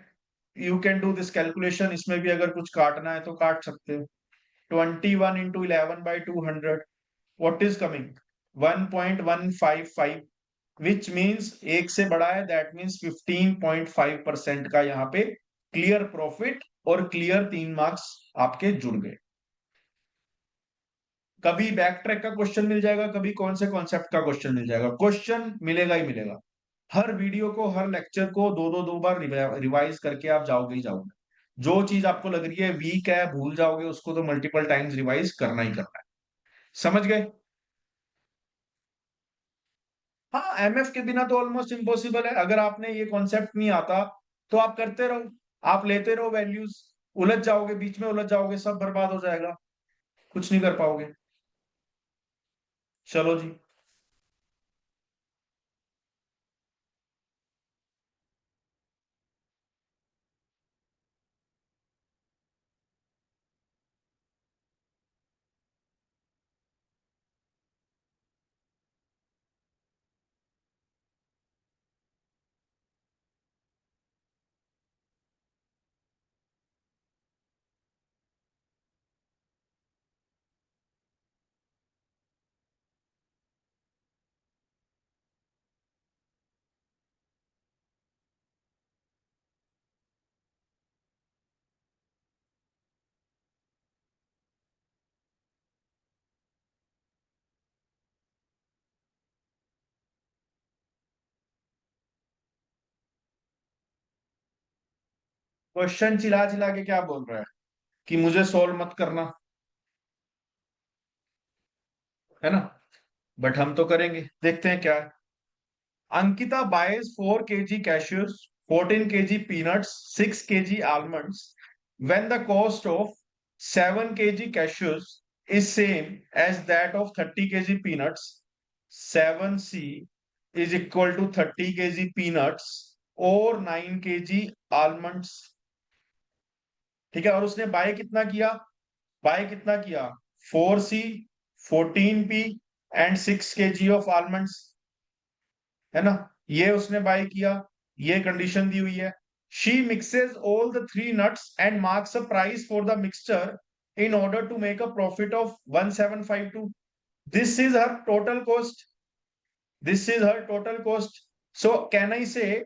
Speaker 1: you can do this calculation. इसमें भी अगर कुछ काटना है तो काट सकते हो। 21 × 11/200, what is coming? 1.155। Which means एक से बड़ा है, दैट मीन्स 15.5% का यहाँ पे क्लियर प्रॉफिट और क्लियर 3 मार्क्स आपके जुड़ गए। कभी बैक ट्रैक का क्वेश्चन मिल जाएगा, कभी कौन से कॉन्सेप्ट का क्वेश्चन मिल जाएगा, क्वेश्चन मिलेगा ही मिलेगा। हर वीडियो को, हर लेक्चर को दो बार रिवाइज करके आप जाओगे ही जाओगे। जो चीज आपको लग रही है वीक है, भूल जाओगे उसको, तो मल्टीपल टाइम्स रिवाइज करना ही करना है। समझ गए? हाँ, एमएफ के बिना तो ऑलमोस्ट इम्पॉसिबल है। अगर आपने ये कॉन्सेप्ट नहीं आता तो आप करते रहो, आप लेते रहो वैल्यूज, उलझ जाओगे, बीच में उलझ जाओगे, सब बर्बाद हो जाएगा, कुछ नहीं कर पाओगे। चलो जी। क्वेश्चन चिल्ला चिल्ला के क्या बोल रहा है कि मुझे सॉल्व मत करना, है ना? बट हम तो करेंगे, देखते हैं क्या है। Ankita buys 4 kg cashews, 14 kg peanuts, 6 kg almonds when the cost of 7 kg cashews is same as that of 30 kg peanuts. 7c is equal to 30 kg peanuts और 9 kg almonds। ठीक है, और उसने बाय कितना किया? बाय कितना किया? 4c, 14p and 6 kg of almonds, है ना? ये उसने बाय किया, ये कंडीशन दी हुई है। She mixes all the 3 nuts and marks a price for the mixture in order to make a profit of 1752। This is her total cost, this is her total cost. So can I say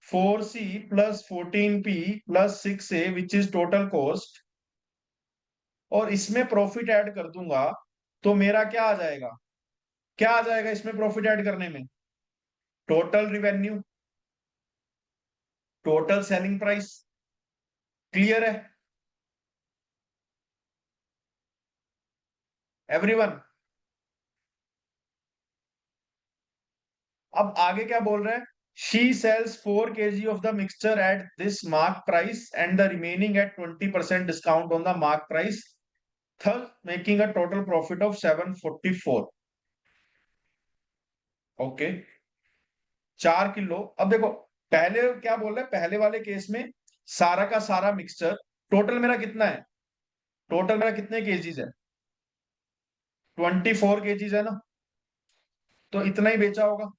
Speaker 1: 4c plus 14p plus 6a which is total cost, और इसमें profit add कर दूंगा तो मेरा क्या आ जाएगा? क्या आ जाएगा इसमें प्रॉफिट ऐड करने में? Total revenue, total selling price. Clear है एवरीवन? अब आगे क्या बोल रहा है? She sells 4 kg of the mixture at this mark price and the remaining at 20% discount on the mark price, third making a total profit of 744। Okay, 4 kilo. अब देखो, पहले क्या बोल रहा है? पहले वाले केस में सारा का सारा मिक्सचर, टोटल मेरा कितना है? टोटल मेरा कितने केजीज है? 24 केजीज है ना? तो इतना ही बेचा होगा।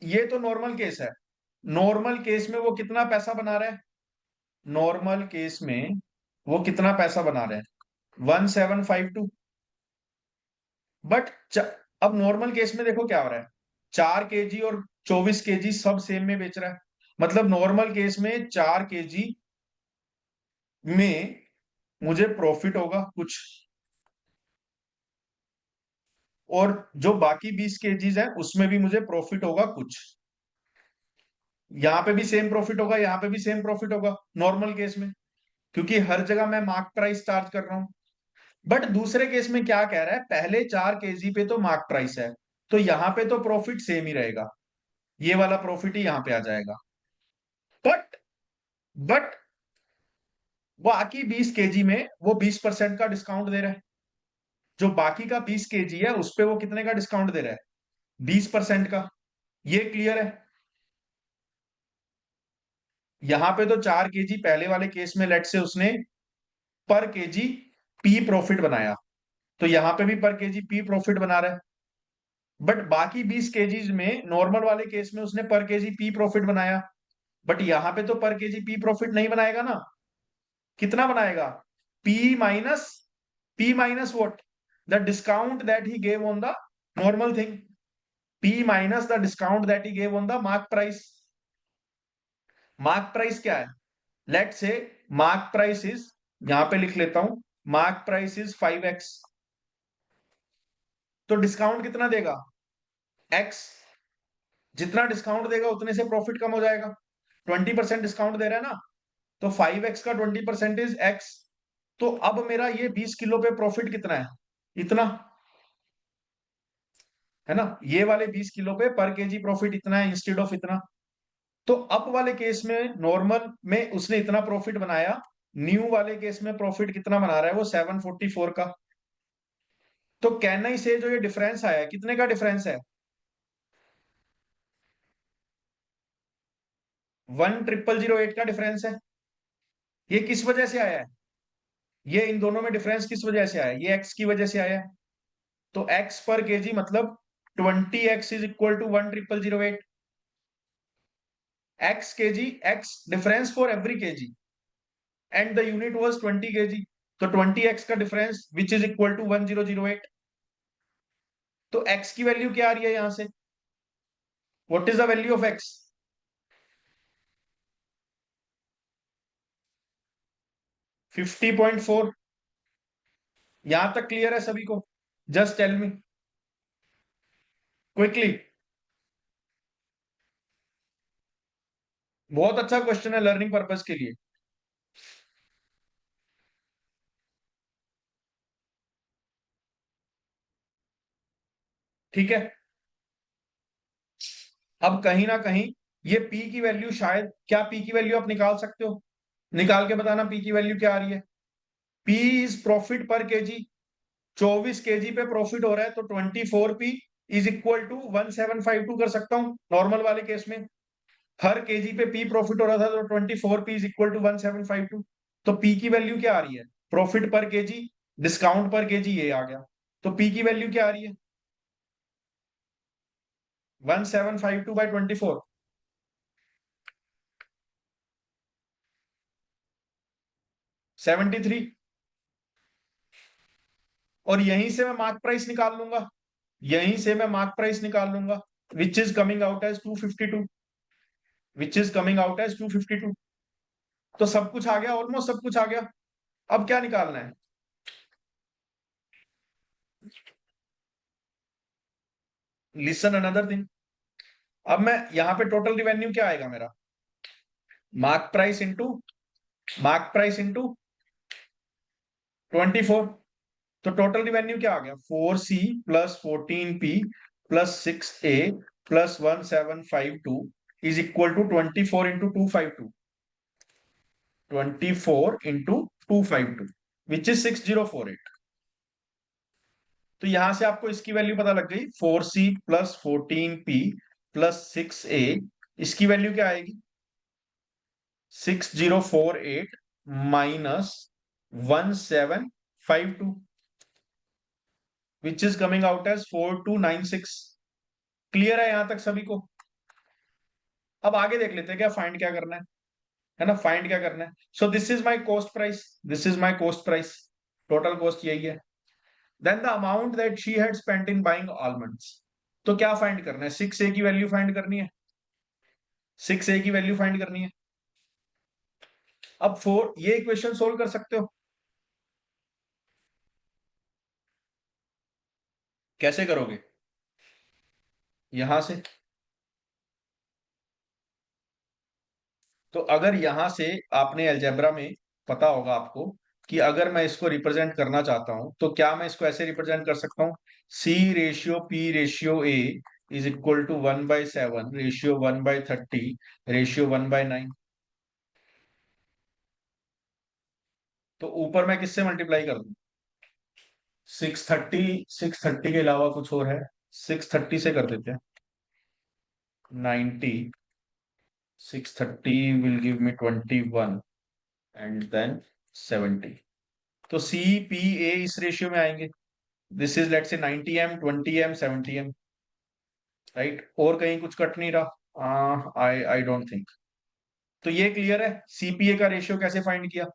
Speaker 1: ये तो नॉर्मल केस है। नॉर्मल केस में वो कितना पैसा बना रहा है? नॉर्मल केस में वो कितना पैसा बना रहे हैं? 1752। बट अब नॉर्मल केस में देखो क्या हो रहा है, 4 kg और 24 kg सब सेम में बेच रहा है। मतलब नॉर्मल केस में 4 kg में मुझे प्रॉफिट होगा कुछ, और जो बाकी 20 kgs है उसमें भी मुझे प्रॉफिट होगा कुछ। यहाँ पे भी सेम प्रॉफिट होगा, यहाँ पे भी सेम प्रॉफिट होगा नॉर्मल केस में, क्योंकि हर जगह मैं मार्क प्राइस चार्ज कर रहा हूं। बट दूसरे केस में क्या कह रहा है? पहले 4 kg पे तो मार्क प्राइस है, तो यहां पे तो प्रॉफिट सेम ही रहेगा, ये वाला प्रॉफिट ही यहां पे आ जाएगा। बट बट बाकी 20 kg में वो 20% का डिस्काउंट दे रहा है। जो बाकी का 20 kg है उस पे वो कितने का डिस्काउंट दे रहा है? 20% का। ये क्लियर है? यहां पे तो 4 kg पहले वाले केस में लेट से उसने पर केजी पी प्रॉफिट बनाया, तो यहां पे भी पर केजी पी प्रॉफिट बना रहा है। बट बाकी 20 kgs में नॉर्मल वाले केस में उसने पर केजी पी प्रॉफिट बनाया, बट यहां पे तो पर केजी पी प्रॉफिट नहीं बनाएगा ना। कितना बनाएगा? P minus, P minus what? The discount that he gave on the normal thing, P minus the discount that he gave on the mark price. Mark price क्या है? लेट से mark price is, यहां पे लिख लेता हूं, mark price is 5x। तो discount कितना देगा? x। जितना डिस्काउंट देगा उतने से प्रॉफिट कम हो जाएगा। 20% डिस्काउंट दे रहा है ना, तो 5x का 20% इज x। तो अब मेरा ये 20 किलो पे प्रॉफिट कितना है? इतना, है ना? ये वाले 20 किलो पे पर केजी प्रॉफिट इतना है इंस्टेड ऑफ इतना। तो अप वाले केस में, नॉर्मल में उसने इतना प्रॉफिट बनाया, न्यू वाले केस में प्रॉफिट कितना बना रहा है वो? 744 का। तो कैन आई से जो ये डिफरेंस आया है, कितने का डिफरेंस है? 1,008 का डिफरेंस है। ये किस वजह से आया है? ये इन दोनों में डिफरेंस किस वजह से आया है? ये एक्स की वजह से आया है। तो एक्स पर केजी मतलब 20x is equal to 1,008। X KG, X difference for every KG, and the unit was 20 KG. तो 20x का difference which is equal to 1008। तो x की वैल्यू क्या आ रही है यहां से? What is the value of x? 50.4। यहां तक क्लियर है सभी को? Just tell me quickly. बहुत अच्छा क्वेश्चन है लर्निंग पर्पस के लिए। ठीक है। अब कहीं ना कहीं ये P की वैल्यू शायद, क्या P की वैल्यू आप निकाल सकते हो? निकाल के बताना P की वैल्यू क्या आ रही है। P इज प्रॉफिट पर केजी। 24 केजी पे प्रॉफिट हो रहा है, तो 24P इज इक्वल टू 1752 कर सकता हूं नॉर्मल वाले केस में। हर केजी पे P प्रॉफिट हो रहा था, तो 24P इज इक्वल टू 1752। तो P की वैल्यू क्या आ रही है? प्रॉफिट पर केजी, डिस्काउंट पर केजी, ये आ गया। तो P की वैल्यू क्या आ रही है? 1752/24, 73। और यहीं से मैं मार्क प्राइस निकाल लूंगा, यहीं से मैं मार्क प्राइस निकाल लूंगा, which is coming out as 252, which is coming out as 252। तो सब कुछ आ गया, ऑलमोस्ट सब कुछ आ गया। अब क्या निकालना है? Listen another thing. अब मैं यहां पे टोटल रिवेन्यू क्या आएगा मेरा? Mark price into, mark price into 24। तो टोटल रिवेन्यू क्या आ गया? 4C plus 14P plus 6A plus 1752 is equal to 24 into 252, 24 into 252 which is 6048। तो यहां से आपको इसकी वैल्यू पता लग गई, 4C plus 14P plus 6A। इसकी वैल्यू क्या आएगी? 6048 minus 1752, which is coming out as 4296। Clear है यहां तक सभी को? अब आगे देख लेते हैं क्या फाइंड क्या करना है ना? फाइंड क्या करना है? So this is my cost price, this is my cost price, total cost यही है। Then the amount that she had spent in buying almonds. तो क्या फाइंड करना है? 6A की वैल्यू फाइंड करनी है, 6A की वैल्यू फाइंड करनी है। अब फोर, ये इक्वेशन सोल्व कर सकते हो? कैसे करोगे? यहां से। तो अगर यहां से आपने अलजेब्रा में, पता होगा आपको कि अगर मैं इसको रिप्रेजेंट करना चाहता हूं तो क्या मैं इसको ऐसे रिप्रेजेंट कर सकता हूं? C/P/A is equal to 1/7 ratio 1/30 ratio 1/9। तो ऊपर मैं किससे मल्टीप्लाई कर दूं? 630, 630 के अलावा कुछ और है? 630 से कर देते हैं। 90, 630 will give me 21 and then 70। तो C/P/A इस रेशियो में आएंगे। दिस इज लेट से 90M, 20M, 70M, राइट? और कहीं कुछ कट नहीं रहा? आई आई डोंट थिंक। तो ये क्लियर है CPA का रेशियो कैसे फाइंड किया?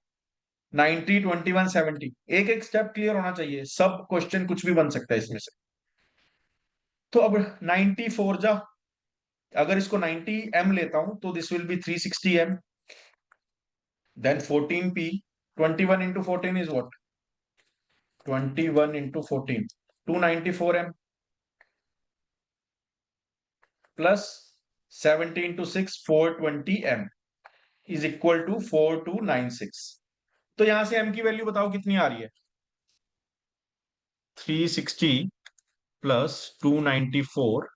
Speaker 1: 90, 21, 70। एक एक स्टेप क्लियर होना चाहिए, सब क्वेश्चन कुछ भी बन सकता है इसमें से। तो अब 94 जा, अगर इसको 90 m लेता हूं तो this will be 360 m, then 14p, 21 into 14 is what, 21 into 14, 294 m, plus 70 into 6, 420 m is equal to 4296। तो यहां से m की वैल्यू बताओ कितनी आ रही है, 360 प्लस 294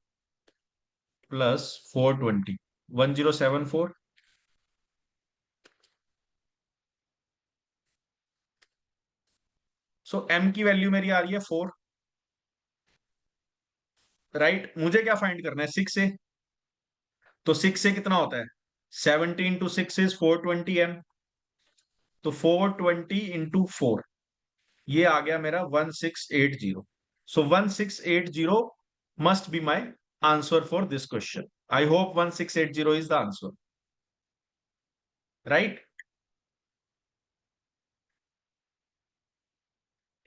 Speaker 1: प्लस 420, 1074। सो m की वैल्यू मेरी आ रही है 4, राइट। मुझे क्या फाइंड करना है, 6 से। तो 6 से कितना होता है, 70 into 6 इज 420 m, तो 420 into 4, ये आ गया मेरा 1680। सो 1680 must be my answer for this question. I hope 1680 is the answer, right.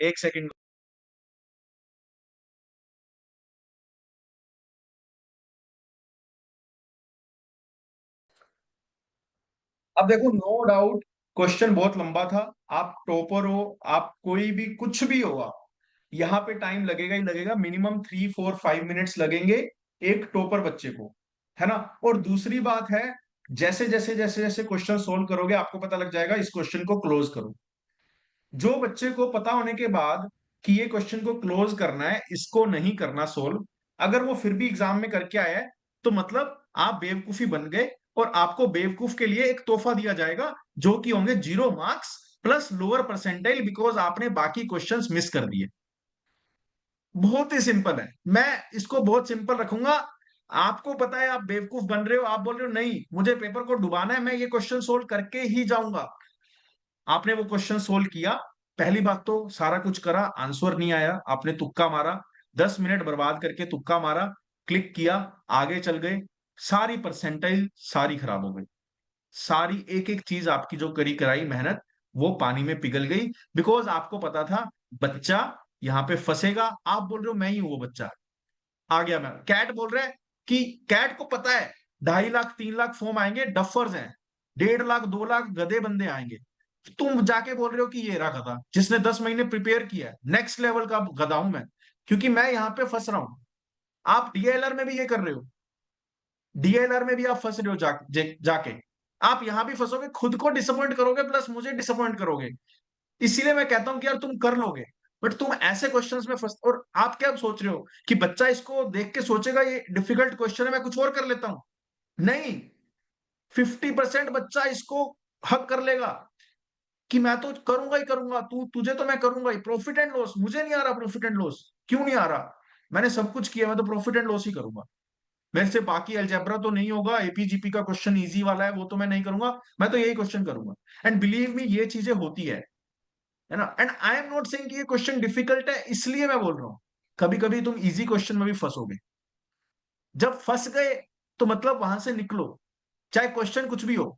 Speaker 1: एक सेकेंड। अब देखो, नो डाउट क्वेश्चन बहुत लंबा था। आप टॉपर हो, आप कोई भी कुछ भी होगा, यहाँ पे टाइम लगेगा ही लगेगा, मिनिमम 3 4 5 मिनट्स लगेंगे एक टॉपर बच्चे को, है ना। और दूसरी बात है, जैसे जैसे क्वेश्चन सोल्व करोगे आपको पता लग जाएगा, इस क्वेश्चन को क्लोज करो। जो बच्चे को पता होने के बाद कि ये क्वेश्चन को क्लोज करना है, इसको नहीं करना सोल्व, अगर वो फिर भी एग्जाम में करके आया है, तो मतलब आप बेवकूफी बन गए, और आपको बेवकूफ के लिए एक तोहफा दिया जाएगा, जो कि होंगे 0 marks plus lower percentile, because आपने बाकी क्वेश्चंस मिस कर दिए। बहुत ही सिंपल है, मैं इसको बहुत सिंपल रखूंगा। आपको पता है आप बेवकूफ बन रहे हो, आप बोल रहे हो नहीं मुझे पेपर को डुबाना है, मैं ये क्वेश्चन सोल्व करके ही जाऊंगा। आपने वो क्वेश्चन सोल्व किया, पहली बात तो सारा कुछ करा, आंसर नहीं आया, आपने तुक्का मारा, 10 मिनट बर्बाद करके तुक्का मारा, क्लिक किया, आगे चल गए, सारी परसेंटाइल सारी खराब हो गई, सारी एक एक चीज आपकी जो करी कराई मेहनत वो पानी में पिघल गई, बिकॉज आपको पता था बच्चा यहां पे फंसेगा। आप बोल रहे हो मैं ही हूं वो बच्चा। आ गया मैं, कैट बोल रहा है कि कैट को पता है 2.5 लाख 3 लाख फॉर्म आएंगे, डफर्स हैं, 1.5 लाख 2 लाख गधे बंदे आएंगे। तुम जाके बोल रहे हो कि ये रहा गधा जिसने 10 महीने प्रिपेयर किया है, नेक्स्ट लेवल का गधा हूं मैं, क्योंकि मैं यहां पे फंस रहा हूं। आप डीएलआर में भी ये कर रहे हो, डीएलआर में भी आप फंस रहे हो जाके, आप यहां भी फंसोगे, खुद को डिसअपॉइंट करोगे प्लस मुझे डिसअपॉइंट करोगे। इसीलिए मैं कहता हूं कि यार तुम कर लोगे, बट तुम ऐसे क्वेश्चंस में फंस, और आप क्या सोच रहे हो कि बच्चा इसको देख के सोचेगा ये डिफिकल्ट क्वेश्चन है मैं कुछ और कर लेता हूं। नहीं, 50% बच्चा इसको हक कर लेगा कि मैं तो करूंगा ही करूंगा, तू तुझे तो मैं करूंगा ही। प्रॉफिट एंड लॉस मुझे नहीं आ रहा, प्रॉफिट एंड लॉस क्यों नहीं आ रहा, मैंने सब कुछ किया, मैं तो प्रॉफिट एंड लॉस ही करूंगा। मेरे से बाकी अलजेब्रा तो नहीं होगा, एपीजीपी का क्वेश्चन इजी वाला है वो तो मैं नहीं करूंगा, मैं तो यही क्वेश्चन करूंगा। एंड बिलीव मी ये चीजें होती है ना। And I am not saying कि ये क्वेश्चन डिफिकल्ट है इसलिए मैं बोल रहा हूँ, कभी कभी तुम इजी क्वेश्चन में भी फंसोगे। जब फंस गए तो मतलब वहां से निकलो, चाहे क्वेश्चन कुछ भी हो,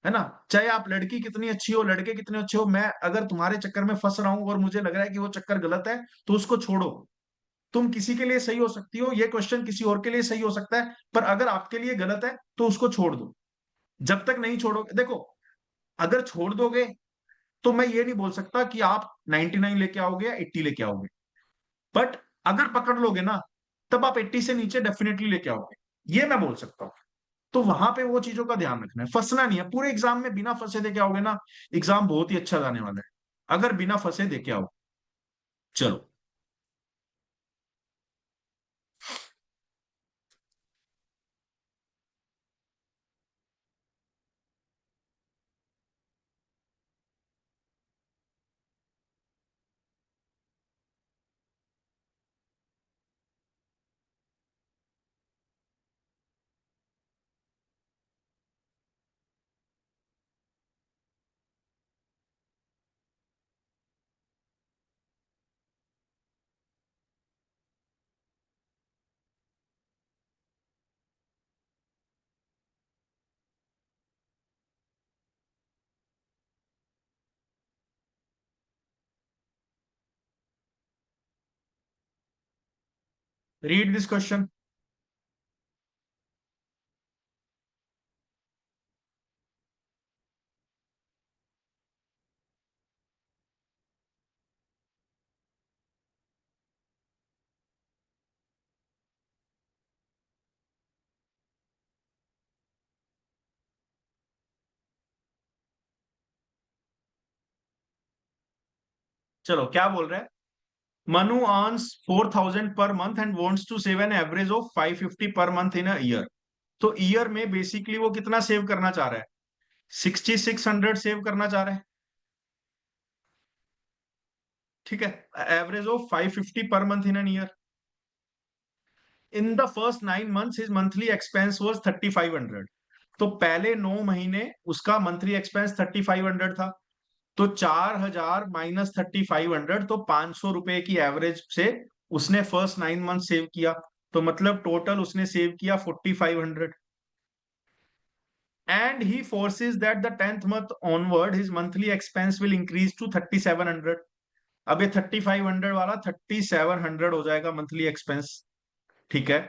Speaker 1: है ना। चाहे आप लड़की कितनी अच्छी हो, लड़के कितने अच्छे हो, मैं अगर तुम्हारे चक्कर में फंस रहा हूं और मुझे लग रहा है कि वो चक्कर गलत है, तो उसको छोड़ो। तुम किसी के लिए सही हो सकती हो, ये क्वेश्चन किसी और के लिए सही हो सकता है, पर अगर आपके लिए गलत है तो उसको छोड़ दो। जब तक नहीं छोड़ोगे, देखो, अगर छोड़ दोगे तो मैं ये नहीं बोल सकता कि आप 99 लेके आओगे या 80 लेके आओगे, बट अगर पकड़ लोगे ना, तब आप 80 से नीचे डेफिनेटली लेके आओगे, ये मैं बोल सकता हूँ। तो वहां पे वो चीजों का ध्यान रखना है, फंसना नहीं है। पूरे एग्जाम में बिना फंसे देके आओगे ना, एग्जाम बहुत ही अच्छा जाने वाला है, अगर बिना फंसे देके आओ। चलो। Read this question. चलो क्या बोल रहे हैं। Manu earns 4,000 per month and wants to save an average of 550 per month in a year. तो ईयर में बेसिकली वो कितना सेव करना चाह रहा है? 6,600 सेव करना चाह रहा है। ठीक है। Average of 550 per month in an year. In the first 9 months his monthly expense was 3,500। तो पहले 9 महीने उसका मंथली एक्सपेंस 3,500 था। तो 4,000 माइनस 3,500, तो 500 रुपए की एवरेज से उसने फर्स्ट 9 मंथ सेव किया। तो मतलब टोटल उसने सेव किया 4,500। And he forces that the 10th month onward his monthly expense will increase to 3,700। अब ये 3,500 वाला 3,700 हो जाएगा मंथली एक्सपेंस। ठीक है।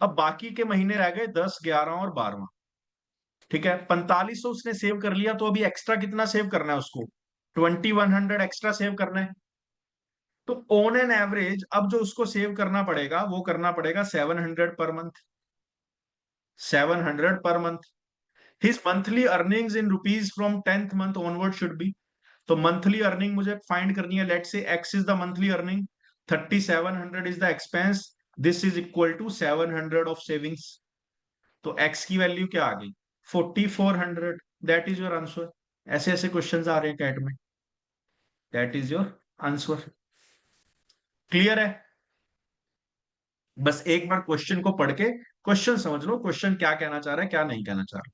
Speaker 1: अब बाकी के महीने रह गए 10, 11 और 12। ठीक है, 4,500 उसने सेव कर लिया, तो अभी एक्स्ट्रा कितना सेव करना है उसको? 2,100 एक्स्ट्रा सेव करना है। तो ऑन एन एवरेज अब जो उसको सेव करना पड़ेगा वो करना पड़ेगा 700 per month. 700 per month. His monthly earnings in rupees from 10th month onward should be. तो मंथली अर्निंग मुझे फाइंड करनी है। Let say X is the monthly earning, 3,700 is the expense, this is equal to 700 of savings. तो X की value क्या आ गई? 4,400। That is your answer. ऐसे ऐसे क्वेश्चंस आ रहे हैं कैट में। That is your answer. Clear है? बस एक बार क्वेश्चन को पढ़ के क्वेश्चन समझ लो, क्वेश्चन क्या कहना चाह रहा है क्या नहीं कहना चाह रहा।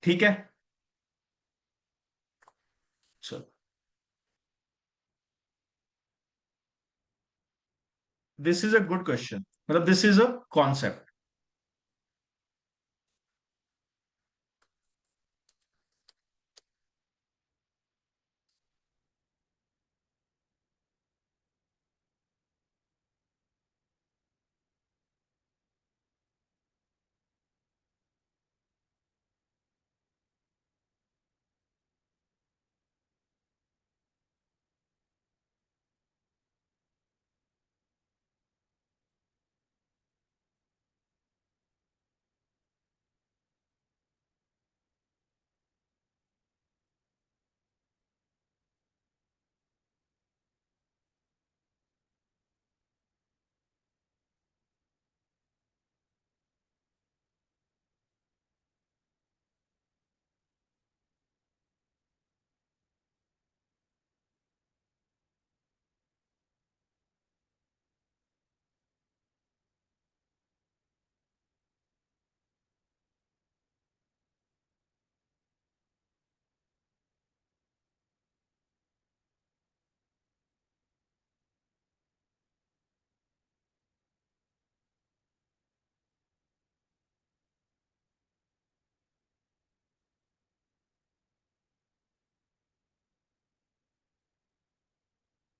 Speaker 1: ठीक है। चलो, this is a good question, मतलब दिस इज अ कॉन्सेप्ट।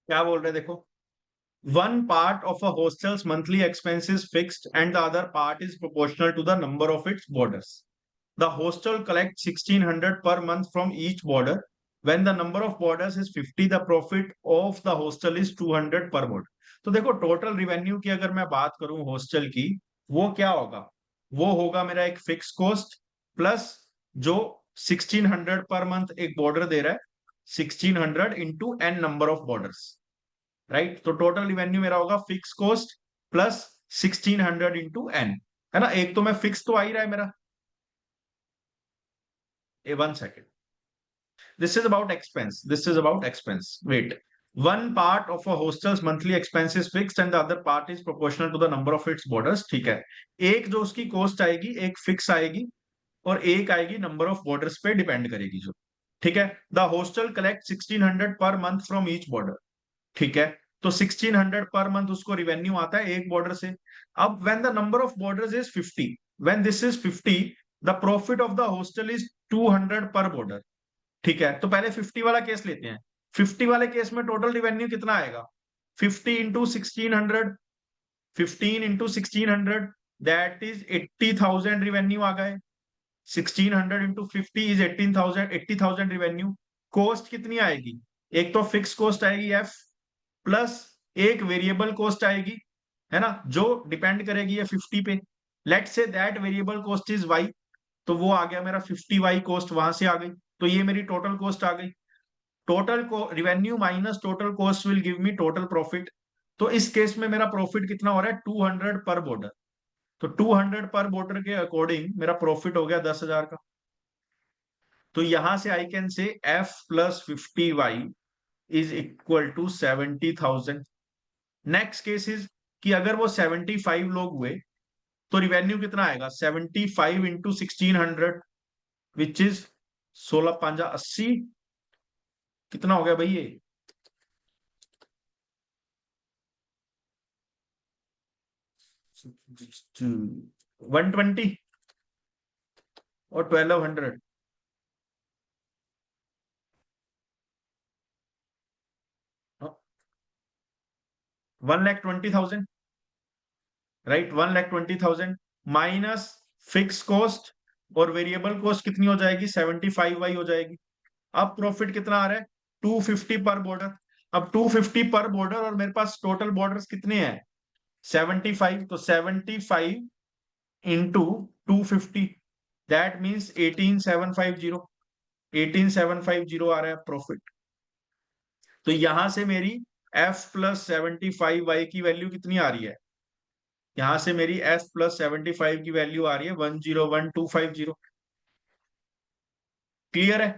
Speaker 1: क्या बोल रहे हैं देखो। One part of a hostel's monthly expense is fixed and the other part is proportional to the number of its boarders. The hostel collects 1,600 per month from each boarder. When the number of boarders is 50, the profit of the hostel is 200 per board. तो देखो total revenue की अगर मैं बात करूं hostel की, वो क्या होगा? वो होगा मेरा एक फिक्स कॉस्ट प्लस जो 1,600 पर मंथ एक बॉर्डर दे रहा है, 1,600 into an number of borders. Right. तो टोटल रिवेन्यू मेरा होगा fix cost plus 1,600 into N. है ना? एक तो मैं फिक्स तो आ ही रहा है मेरा। A 1 second. This is about expense, this is about expense. Wait. One part of a hostel's monthly expense is fixed and the other part is proportional to the number of its borders। ठीक है। एक जो उसकी cost आएगी एक fix आएगी और एक आएगी नंबर ऑफ बॉर्डर्स पे डिपेंड करेगी जो। ठीक है। The hostel collect 1,600 per month from each border. ठीक है। तो 1,600 पर मंथ उसको रिवेन्यू आता है एक बॉर्डर से। अब when the number of borders is 50, when this is 50, the profit of the hostel is 200 पर बॉर्डर। ठीक है। तो पहले 50 वाला केस लेते हैं। 50 वाले केस में टोटल रिवेन्यू कितना आएगा? 50 इंटू 1,600, 15 इंटू 1600 दैट इज 80,000 रिवेन्यू आ गए। 1600 इंटू 50 इज 18,000, 80,000 रिवेन्यू। कॉस्ट कितनी आएगी? एक तो फिक्स कॉस्ट आएगी एफ, प्लस एक वेरिएबल कॉस्ट आएगी, है ना, जो डिपेंड करेगी ये 50 पे। Let say that variable cost is Y, तो वो आ गया मेरा 50 वाई कॉस्ट, वहां से आ गई। तो ये मेरी टोटल कॉस्ट आ गई। टोटल को revenue minus total cost will give me total profit. तो इस केस में मेरा प्रॉफिट कितना हो रहा है? 200 पर बॉर्डर। तो 200 पर बॉर्डर के अकॉर्डिंग मेरा प्रॉफिट हो गया 10,000 का। तो यहां से I can say F plus 50 Y is equal to 70,000। Next case is कि अगर वो 75 लोग हुए तो रिवेन्यू कितना आएगा? 75 इंटू 1600 विच इज 16 5 80। कितना हो गया भाई ये? 120 और 1200। 1,20,000, राइट। 1,20,000 माइनस फिक्स कॉस्ट और वेरिएबल कॉस्ट कितनी हो जाएगी? 75 वाई हो जाएगी। अब प्रॉफिट कितना आ रहा है? 250 पर बॉर्डर। अब 250 पर बॉर्डर और मेरे पास टोटल बॉर्डर्स कितने हैं? 75। तो 75 इंटू 250 दैट मीन्स 18,750। 18,750 आ रहा है प्रॉफिट। तो यहां से मेरी एफ प्लस 75 वाई की वैल्यू कितनी आ रही है? यहां से मेरी एफ प्लस 75 की वैल्यू आ रही है 101250। क्लियर है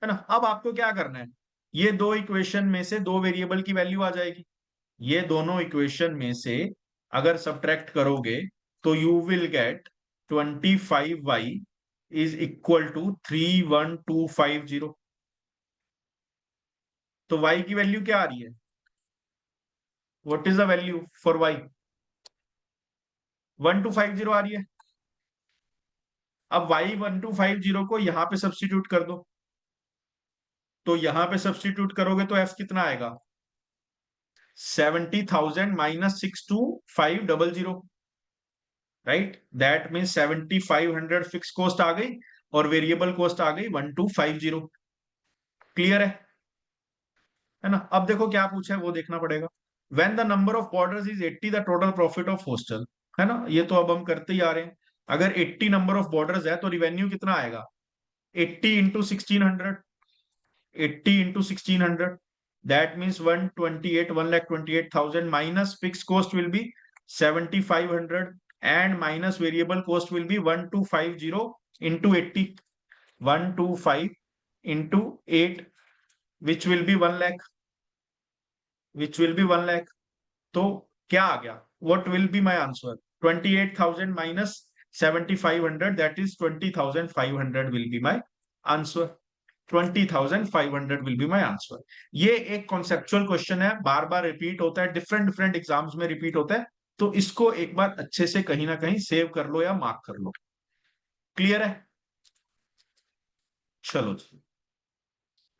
Speaker 1: ना? अब आपको क्या करना है, ये दो इक्वेशन में से दो वेरिएबल की वैल्यू आ जाएगी। ये दोनों इक्वेशन में से अगर सब्ट्रैक्ट करोगे तो you will get 25y is equal to 31250। तो y की वैल्यू क्या आ रही है? What is the value for y? 1250 आ रही है। अब y 1250 को यहां पे सब्स्टिट्यूट कर दो। तो यहां पे सब्स्टिट्यूट करोगे तो f कितना आएगा? 70,000 minus 62,500, right. That mean 7,500 fix cost आ गई और वेरिएबल कॉस्ट आ गई 1250। क्लियर है ना? अब देखो क्या पूछा है वो देखना पड़ेगा। When the number of borders is 80 the total profit of hostel, है ना, ये तो अब हम करते ही आ रहे हैं। अगर 80 नंबर ऑफ बॉर्डर्स है तो रिवेन्यू कितना आएगा? 80 into 1600। 80 into 1600 that means 128, 1,28,000 minus fix cost will be 7,500 and minus variable cost will be 1250 into 80। 125 into 8 which will be 1 lakh, which will be 1 lakh। तो क्या आ गया? what will be my answer? 28,000 minus 7,500 that is 20,500 will be my answer। 20,500 will be my answer। ये एक conceptual question है, बार बार repeat होता है, different different exams में रिपीट होता है। तो इसको एक बार अच्छे से कहीं ना कहीं सेव कर लो या मार्क कर लो। क्लियर है? चलो जी,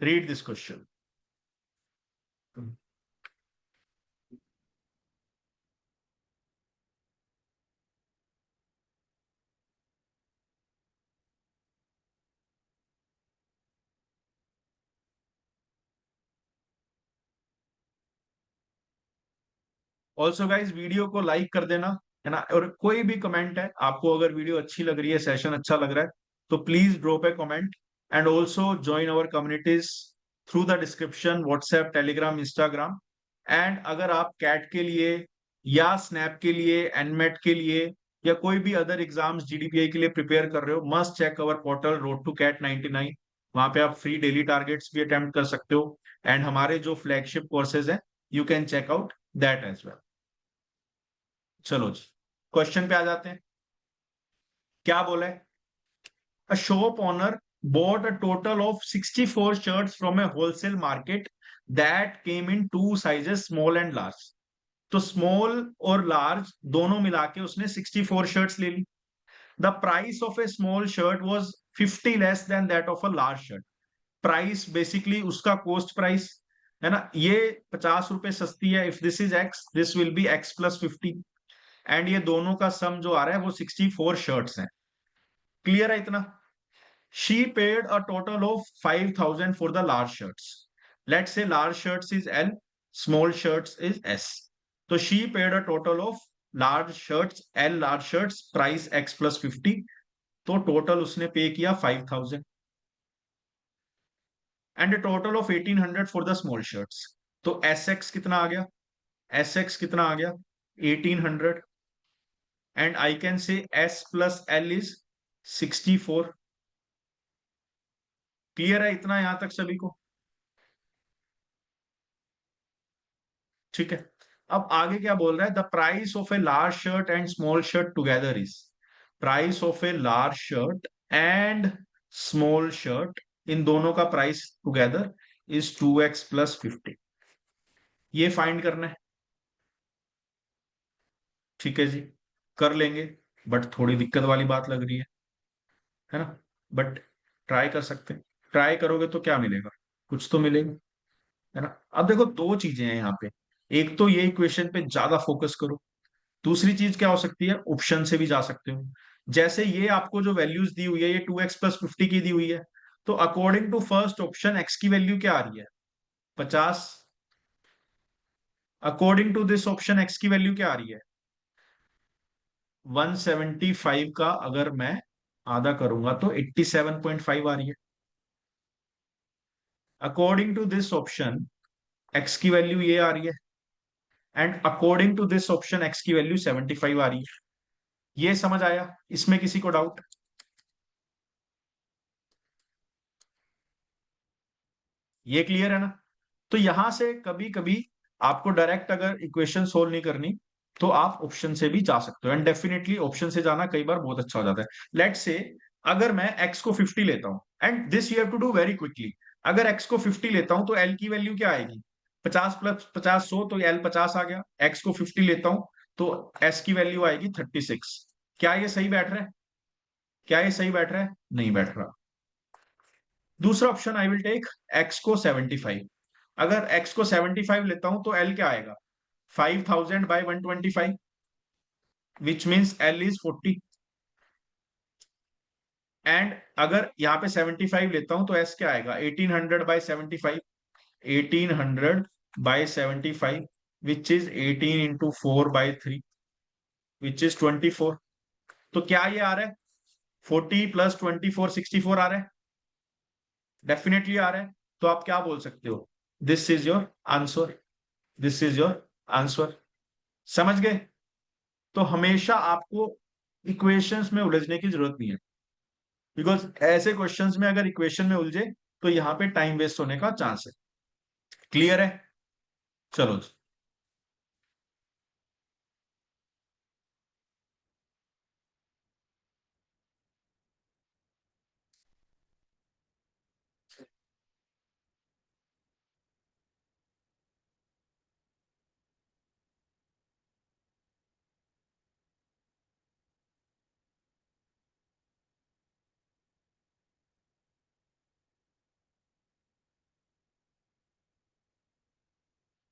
Speaker 1: read this question. Also guys video को लाइक कर देना, है ना, और कोई भी कमेंट है आपको, अगर वीडियो अच्छी लग रही है, सेशन अच्छा लग रहा है, तो please drop A comment. And also join our communities through the description, WhatsApp, Telegram, Instagram. And अगर आप कैट के लिए या स्नैप के लिए, एनमेट के लिए या कोई भी अदर एग्जाम्स जीडीपीआई के लिए प्रिपेयर कर रहे हो, must check our portal road to CAT 99। वहां पे आप फ्री डेली टारगेट्स भी अटेम्प्ट कर सकते हो। एंड हमारे जो फ्लैगशिप कोर्सेज हैं, you can check out that as well. चलो जी, क्वेश्चन पे आ जाते हैं। क्या बोला है? A shop owner bought a total of 64 shirts from a wholesale market that came in two sizes, small and large। तो स्मॉल और लार्ज दोनों मिला के उसने 64 शर्ट्स ले ली। The price of a small shirt was 50 less than that of a large shirt. Price basically उसका cost price है ना, ये 50 रुपए सस्ती है। If this is X, this will be X plus 50, and ये दोनों का सम जो आ रहा है वो 64 शर्ट्स हैं। क्लियर है इतना? She paid a total of 5,000 for the large shirts. Let's say large shirts is L, small shirts is S. तो she paid a total of large shirts, L large shirts, price X plus 50। तो total उसने pay किया 5,000, and a total of 1,800 for the small shirts. तो S X कितना आ गया? S X कितना आ गया? 1,800, एंड आई कैन से S plus L is 64। Clear है इतना यहां तक सभी को? ठीक है। अब आगे क्या बोल रहा है? The price of a large shirt and small shirt together is, price of a large shirt and small shirt, इन दोनों का price together is 2x plus 50। ये फाइंड करना है। ठीक है जी, कर लेंगे, बट थोड़ी दिक्कत वाली बात लग रही है ना? बट ट्राई कर सकते हैं। ट्राई करोगे तो क्या मिलेगा? कुछ तो मिलेगा, है ना? अब देखो दो चीजें हैं यहाँ पे। एक तो ये इक्वेशन पे ज्यादा फोकस करो। दूसरी चीज क्या हो सकती है? ऑप्शन से भी जा सकते हो। जैसे ये आपको जो वैल्यूज दी हुई है, ये 2x प्लस 50 की दी हुई है, तो according to first option X की वैल्यू क्या आ रही है? 50। According to this option X की वैल्यू क्या आ रही है? 175 का अगर मैं आधा करूंगा तो 87.5 आ रही है। According to this option X की वैल्यू ये आ रही है, and according to this option X की वैल्यू 75 आ रही है। ये समझ आया? इसमें किसी को डाउट? ये क्लियर है ना? तो यहां से कभी कभी आपको डायरेक्ट अगर इक्वेशन सोल्व नहीं करनी, तो आप ऑप्शन से भी जा सकते हो, एंड डेफिनेटली ऑप्शन से जाना कई बार बहुत अच्छा हो जाता है। लेट्स से अगर मैं x को 50 लेता हूं, and this you have to do very quickly. अगर x को 50 लेता हूं तो l की वैल्यू क्या आएगी? 50 प्लस 50 100, तो l 50 आ गया। x को 50 लेता हूं तो s की वैल्यू आएगी 36। क्या ये सही बैठ रहा है? क्या ये सही बैठ रहा है? नहीं बैठ रहा। दूसरा option I will take x को 75। अगर x को 75 लेता हूं तो l क्या आएगा? 5,000 by 125, which means l is 40। And अगर यहाँ पे 75 लेता हूं तो s क्या आएगा? 1800 by 75, 1800 by 75, which is 18 into 4/3, which is 24। तो क्या ये आ रहा है? 40 प्लस 24 64 आ रहा है? डेफिनेटली आ रहा है। तो आप क्या बोल सकते हो? This is your answer, this is your answer. समझ गए? तो हमेशा आपको इक्वेशंस में उलझने की जरूरत नहीं है, बिकॉज ऐसे क्वेश्चंस में अगर इक्वेशन में उलझे तो यहां पे टाइम वेस्ट होने का चांस है। क्लियर है? चलो।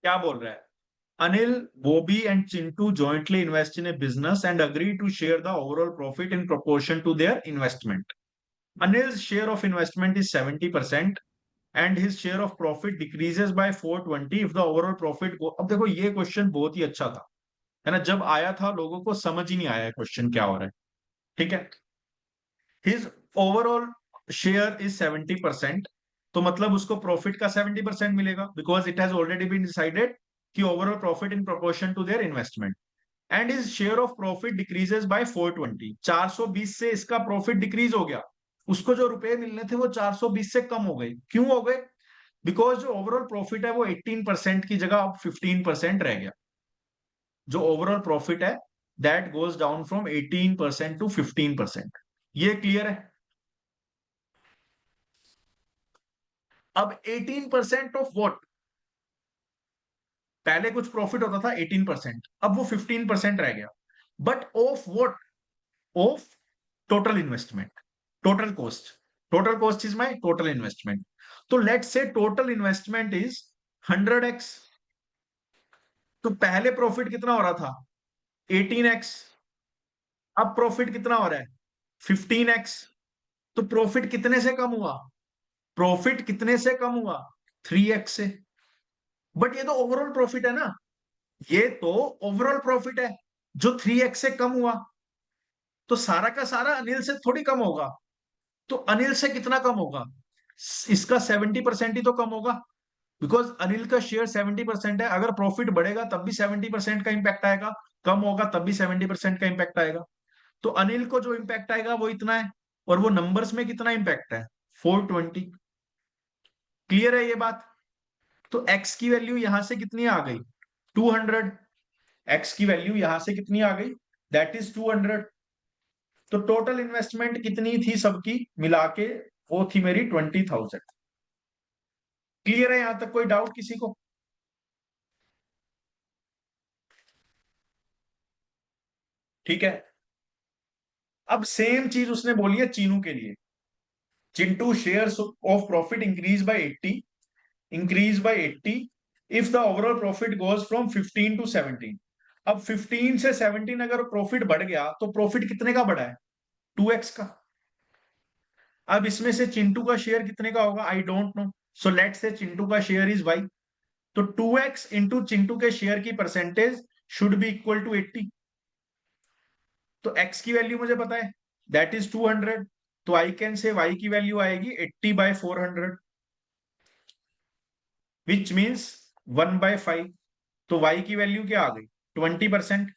Speaker 1: क्या बोल रहा है? Anil, Bobby and Chintu jointly invest in a business and agree to share the overall profit in proportion to their investment. Anil's share of investment is 70% and his share of profit decreases by 420 if the overall profit go। अब देखो ये question बहुत ही अच्छा था, है ना? जब आया था लोगों को समझ ही नहीं आया क्वेश्चन क्या हो रहा है। ठीक है। हिज ओवरऑल शेयर इज 70%, तो मतलब उसको प्रॉफिट का 70% मिलेगा, because it has already been decided कि overall profit in proportion to their investment. And is share of profit decreases by 420, 420 से इसका प्रॉफिट डिक्रीज हो गया। उसको जो रुपए मिलने थे वो 420 से कम हो गए। क्यों हो गए? बिकॉज जो ओवरऑल प्रॉफिट है वो 18% की जगह अब 15% रह गया। जो ओवरऑल प्रॉफिट है that goes down from 18% to 15%। ये क्लियर है? अब 18% ऑफ व्हाट? पहले कुछ प्रॉफिट होता था 18%, अब वो 15% रह गया। But of what? Of total investment, total cost. Total cost is my total investment. तो let's say total investment is 100x। तो पहले प्रॉफिट कितना हो रहा था? 18x। अब प्रॉफिट कितना हो रहा है? 15x। तो प्रॉफिट कितने से कम हुआ? प्रॉफिट कितने से कम हुआ? 3x से। बट ये तो ओवरऑल प्रॉफिट है ना, ये तो ओवरऑल प्रॉफिट है जो 3x से कम हुआ। तो सारा का सारा अनिल से थोड़ी कम होगा। तो अनिल से कितना कम होगा? इसका 70% ही तो कम होगा, बिकॉज अनिल का शेयर 70% है। अगर प्रॉफिट बढ़ेगा तब भी 70% का इंपैक्ट आएगा, कम होगा तब भी 70% का इंपैक्ट आएगा। तो अनिल को जो इंपैक्ट आएगा वो इतना है, और वो नंबर्स में कितना इंपैक्ट है? 420। क्लियर है ये बात? तो एक्स की वैल्यू यहां से कितनी आ गई? 200। एक्स की वैल्यू यहां से कितनी आ गई? That is 200। तो टोटल इन्वेस्टमेंट कितनी थी सबकी मिला के? वो थी मेरी 20,000। क्लियर है यहां तक? कोई डाउट किसी को? ठीक है। अब सेम चीज उसने बोली है चीनू के लिए। Chintu shares of profit increase by 80, increase by 80 if the overall profit goes from 15 to 17। अब 15 से 17 अगर प्रॉफिट बढ़ गया तो प्रॉफिट कितने का बढ़ा है? 2x का। अब इसमें से चिंटू का शेयर कितने का होगा? I don't know. So let's say Chintu का शेयर इज y। तो 2x इंटू चिंटू के शेयर की percentage should be equal to 80। तो x की वैल्यू मुझे पता है, दैट इज 200। तो आई कैन से y की वैल्यू आएगी 80/400, विच मीन्स 1/5। तो y की वैल्यू क्या आ गई? 20%।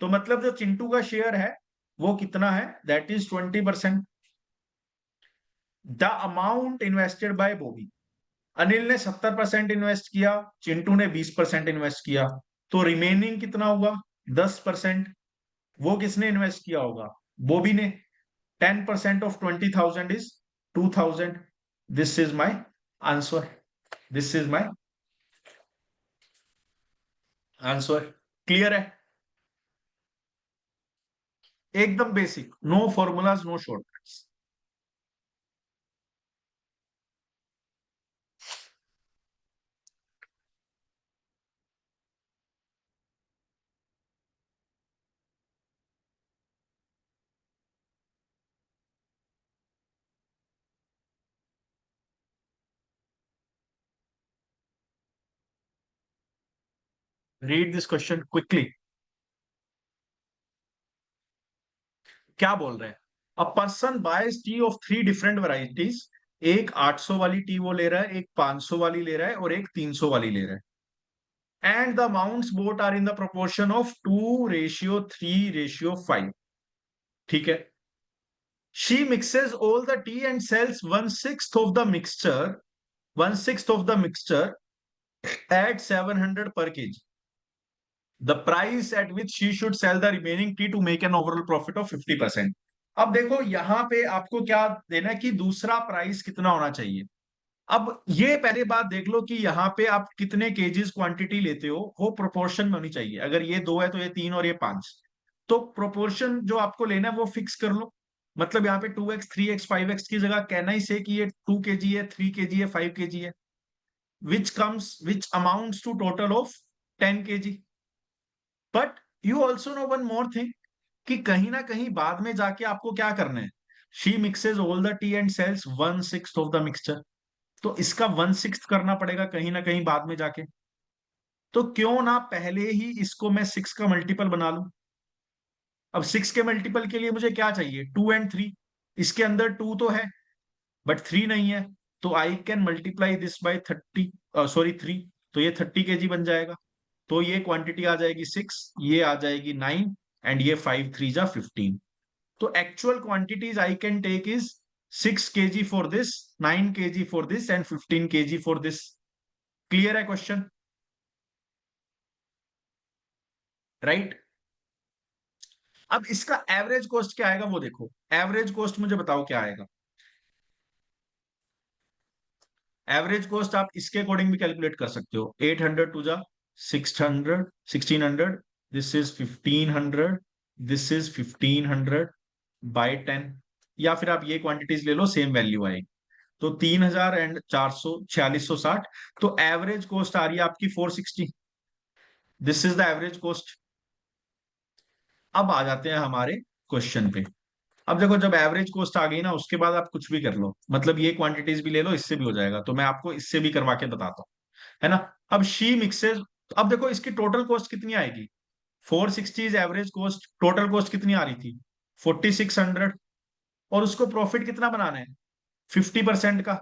Speaker 1: तो मतलब जो चिंटू का शेयर है वो कितना है? That is 20%। The amount invested bye Bobby. Anil ने 70% इन्वेस्ट किया, चिंटू ने 20% इन्वेस्ट किया, तो रिमेनिंग कितना हुआ? 10%। वो किसने इन्वेस्ट किया होगा? बॉबी ने। 10% of 20,000 is 2,000। This is my answer. This is my answer. Clear है? एकदम basic, no formulas, no shortcuts. Read this question quickly. क्या बोल रहे हैं? A person buys tea of 3 different varieties. एक 800 वाली टी वो ले रहा है, एक 500 वाली ले रहा है, और एक 300 वाली ले रहा है। And the amounts bought are in the proportion of 2:3:5। ठीक है। She mixes all the tea and sells 1/6 of the mixture, 1/6 of the mixture at 700 per kg। The price at which she should sell the remaining tea to make an overall profit of 50%। अब देखो यहां पे आपको क्या देना है कि दूसरा प्राइस कितना होना चाहिए। अब ये पहले बात देख लो कि यहाँ पे आप कितने केजीज क्वांटिटी लेते हो, वो प्रोपोर्शन में होनी चाहिए। अगर ये 2 है तो ये 3 और ये 5। तो प्रोपोर्शन जो आपको लेना है वो फिक्स कर लो। मतलब यहाँ पे 2x 3x 5x की जगह कहना ही से कि ये 2 kg है, 3 kg है, 5 kg है, which amounts to total of 10 kg। But you also know one more thing, कि कहीं ना कहीं बाद में जाके आपको क्या करना है। She mixes all the tea and sells 1/6 of the mixture. तो इसका 1/6 करना पड़ेगा कहीं ना कहीं बाद में जाके। तो क्यों ना पहले ही इसको मैं 6 का मल्टीपल बना लूं। अब 6 के मल्टीपल के लिए मुझे क्या चाहिए? 2 और 3। इसके अंदर 2 तो है बट 3 नहीं है। तो I can multiply this by 30, sorry 3। तो ये 30 kg बन जाएगा। तो ये क्वांटिटी आ जाएगी 6, ये आ जाएगी 9, एंड ये 5 3 जा 15। तो actual quantities I can take is 6 kg for this, 9 kg for this, and 15 kg for this. Clear है क्वेश्चन? राइट। अब इसका एवरेज कॉस्ट क्या आएगा वो देखो। एवरेज कॉस्ट मुझे बताओ क्या आएगा। एवरेज कॉस्ट आप इसके अकॉर्डिंग भी कैलकुलेट कर सकते हो। 800 2 जा 600, 1600, this is 1500, this is 1500 by 10। या फिर आप ये क्वांटिटीज ले लो, सेम वैल्यू आएगी। तो 3000 एंड 400 4660, तो एवरेज कॉस्ट आ रही है आपकी 460। This is the average cost. अब आ जाते हैं हमारे क्वेश्चन पे। अब देखो, जब एवरेज कॉस्ट आ गई ना, उसके बाद आप कुछ भी कर लो, मतलब ये क्वांटिटीज भी ले लो, इससे भी हो जाएगा, तो मैं आपको इससे भी करवा के बताता हूँ, है ना। अब शी मिक्सेस, अब देखो इसकी टोटल कॉस्ट कितनी आएगी। 460 is average cost, total cost कितनी आ रही थी 4600, और उसको प्रॉफिट कितना बनाना है 50% का।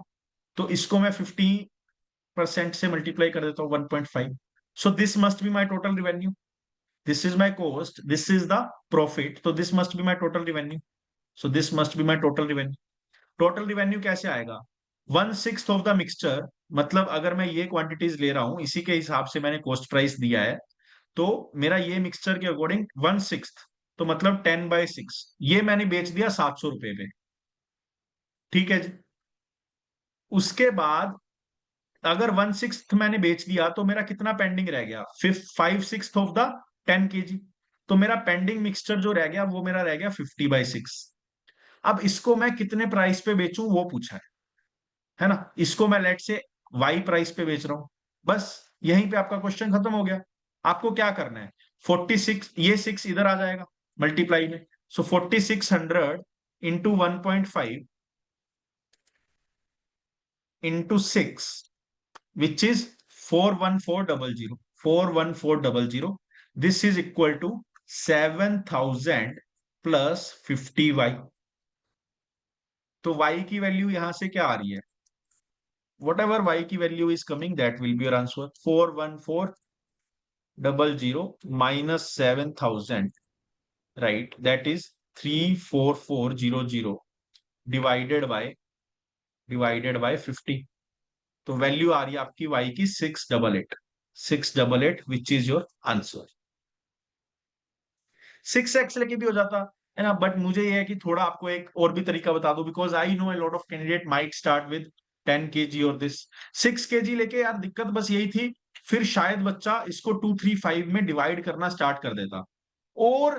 Speaker 1: तो इसको मैं 50% से मल्टीप्लाई कर देता हूँ 1.5। So this must be my total revenue, this is my cost, this is the profit, तो this must be my total revenue. So this must be my total revenue. Total revenue कैसे आएगा, 1/6 of the mixture, मतलब अगर मैं ये quantities ले रहा हूं, इसी के हिसाब से मैंने कॉस्ट प्राइस दिया है, तो मेरा ये मिक्सचर के अकॉर्डिंग 1/6, तो मतलब 10/6, ये मैंने बेच दिया 700 रुपए पे। ठीक है जी। उसके बाद अगर 1/6 मैंने बेच दिया, तो मेरा कितना पेंडिंग रह गया, 5/6 ऑफ द 10 kg। तो मेरा पेंडिंग मिक्सचर जो रह गया, वो मेरा रह गया 50/6। अब इसको मैं कितने प्राइस पे बेचूं वो पूछा है ना। इसको मैं लेट से वाई प्राइस पे बेच रहा हूं, बस यहीं पे आपका क्वेश्चन खत्म हो गया। आपको क्या करना है, 46, ये 6 इधर आ जाएगा मल्टीप्लाई में। सो 4600 into 1.5 into 6, which is 41400, 41400, this is equal to 7000 plus 50y। तो y की वैल्यू यहां से क्या आ रही है, वट एवर y की value is coming, that will be your answer. 41400 minus 7000, right, that is 34400 divided by 50। तो वैल्यू आ रही है आपकी y की 688, 688, which is your answer. 6x लेके भी हो जाता है ना, बट मुझे ये है कि थोड़ा आपको एक और भी तरीका बता दो, because I know a lot of candidate might start with 10 kg और दिस 6 kg लेके। यार दिक्कत बस यही थी, फिर शायद बच्चा इसको 2 3 5 में डिवाइड करना स्टार्ट कर देता, और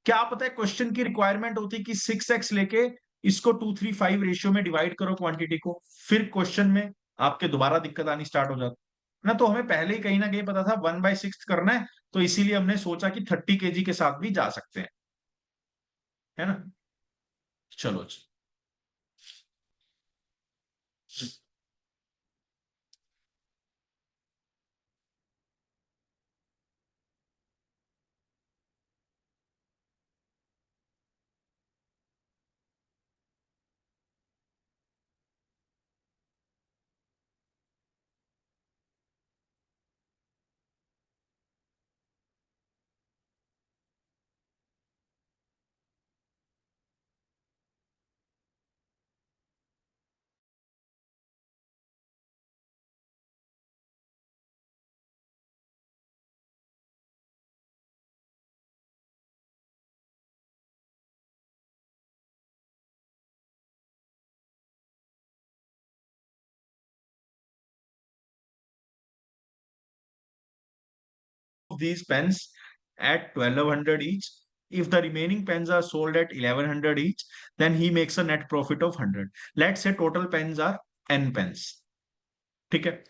Speaker 1: क्या पता है क्वेश्चन की रिक्वायरमेंट होती कि 6x लेके इसको 2 3 5 रेशियो में डिवाइड करो क्वांटिटी को, फिर क्वेश्चन में आपके दोबारा दिक्कत आनी स्टार्ट हो जाती ना। तो हमें पहले ही कहीं ना कहीं पता था 1/6 करना है, तो इसीलिए हमने सोचा कि 30 kg के साथ भी जा सकते हैं, है ना। चलो जी। These pens at 1200 each. If the remaining pens are sold at 1100 each, then he makes a net profit of 100. Let's say total pens are n pens. ठीक है।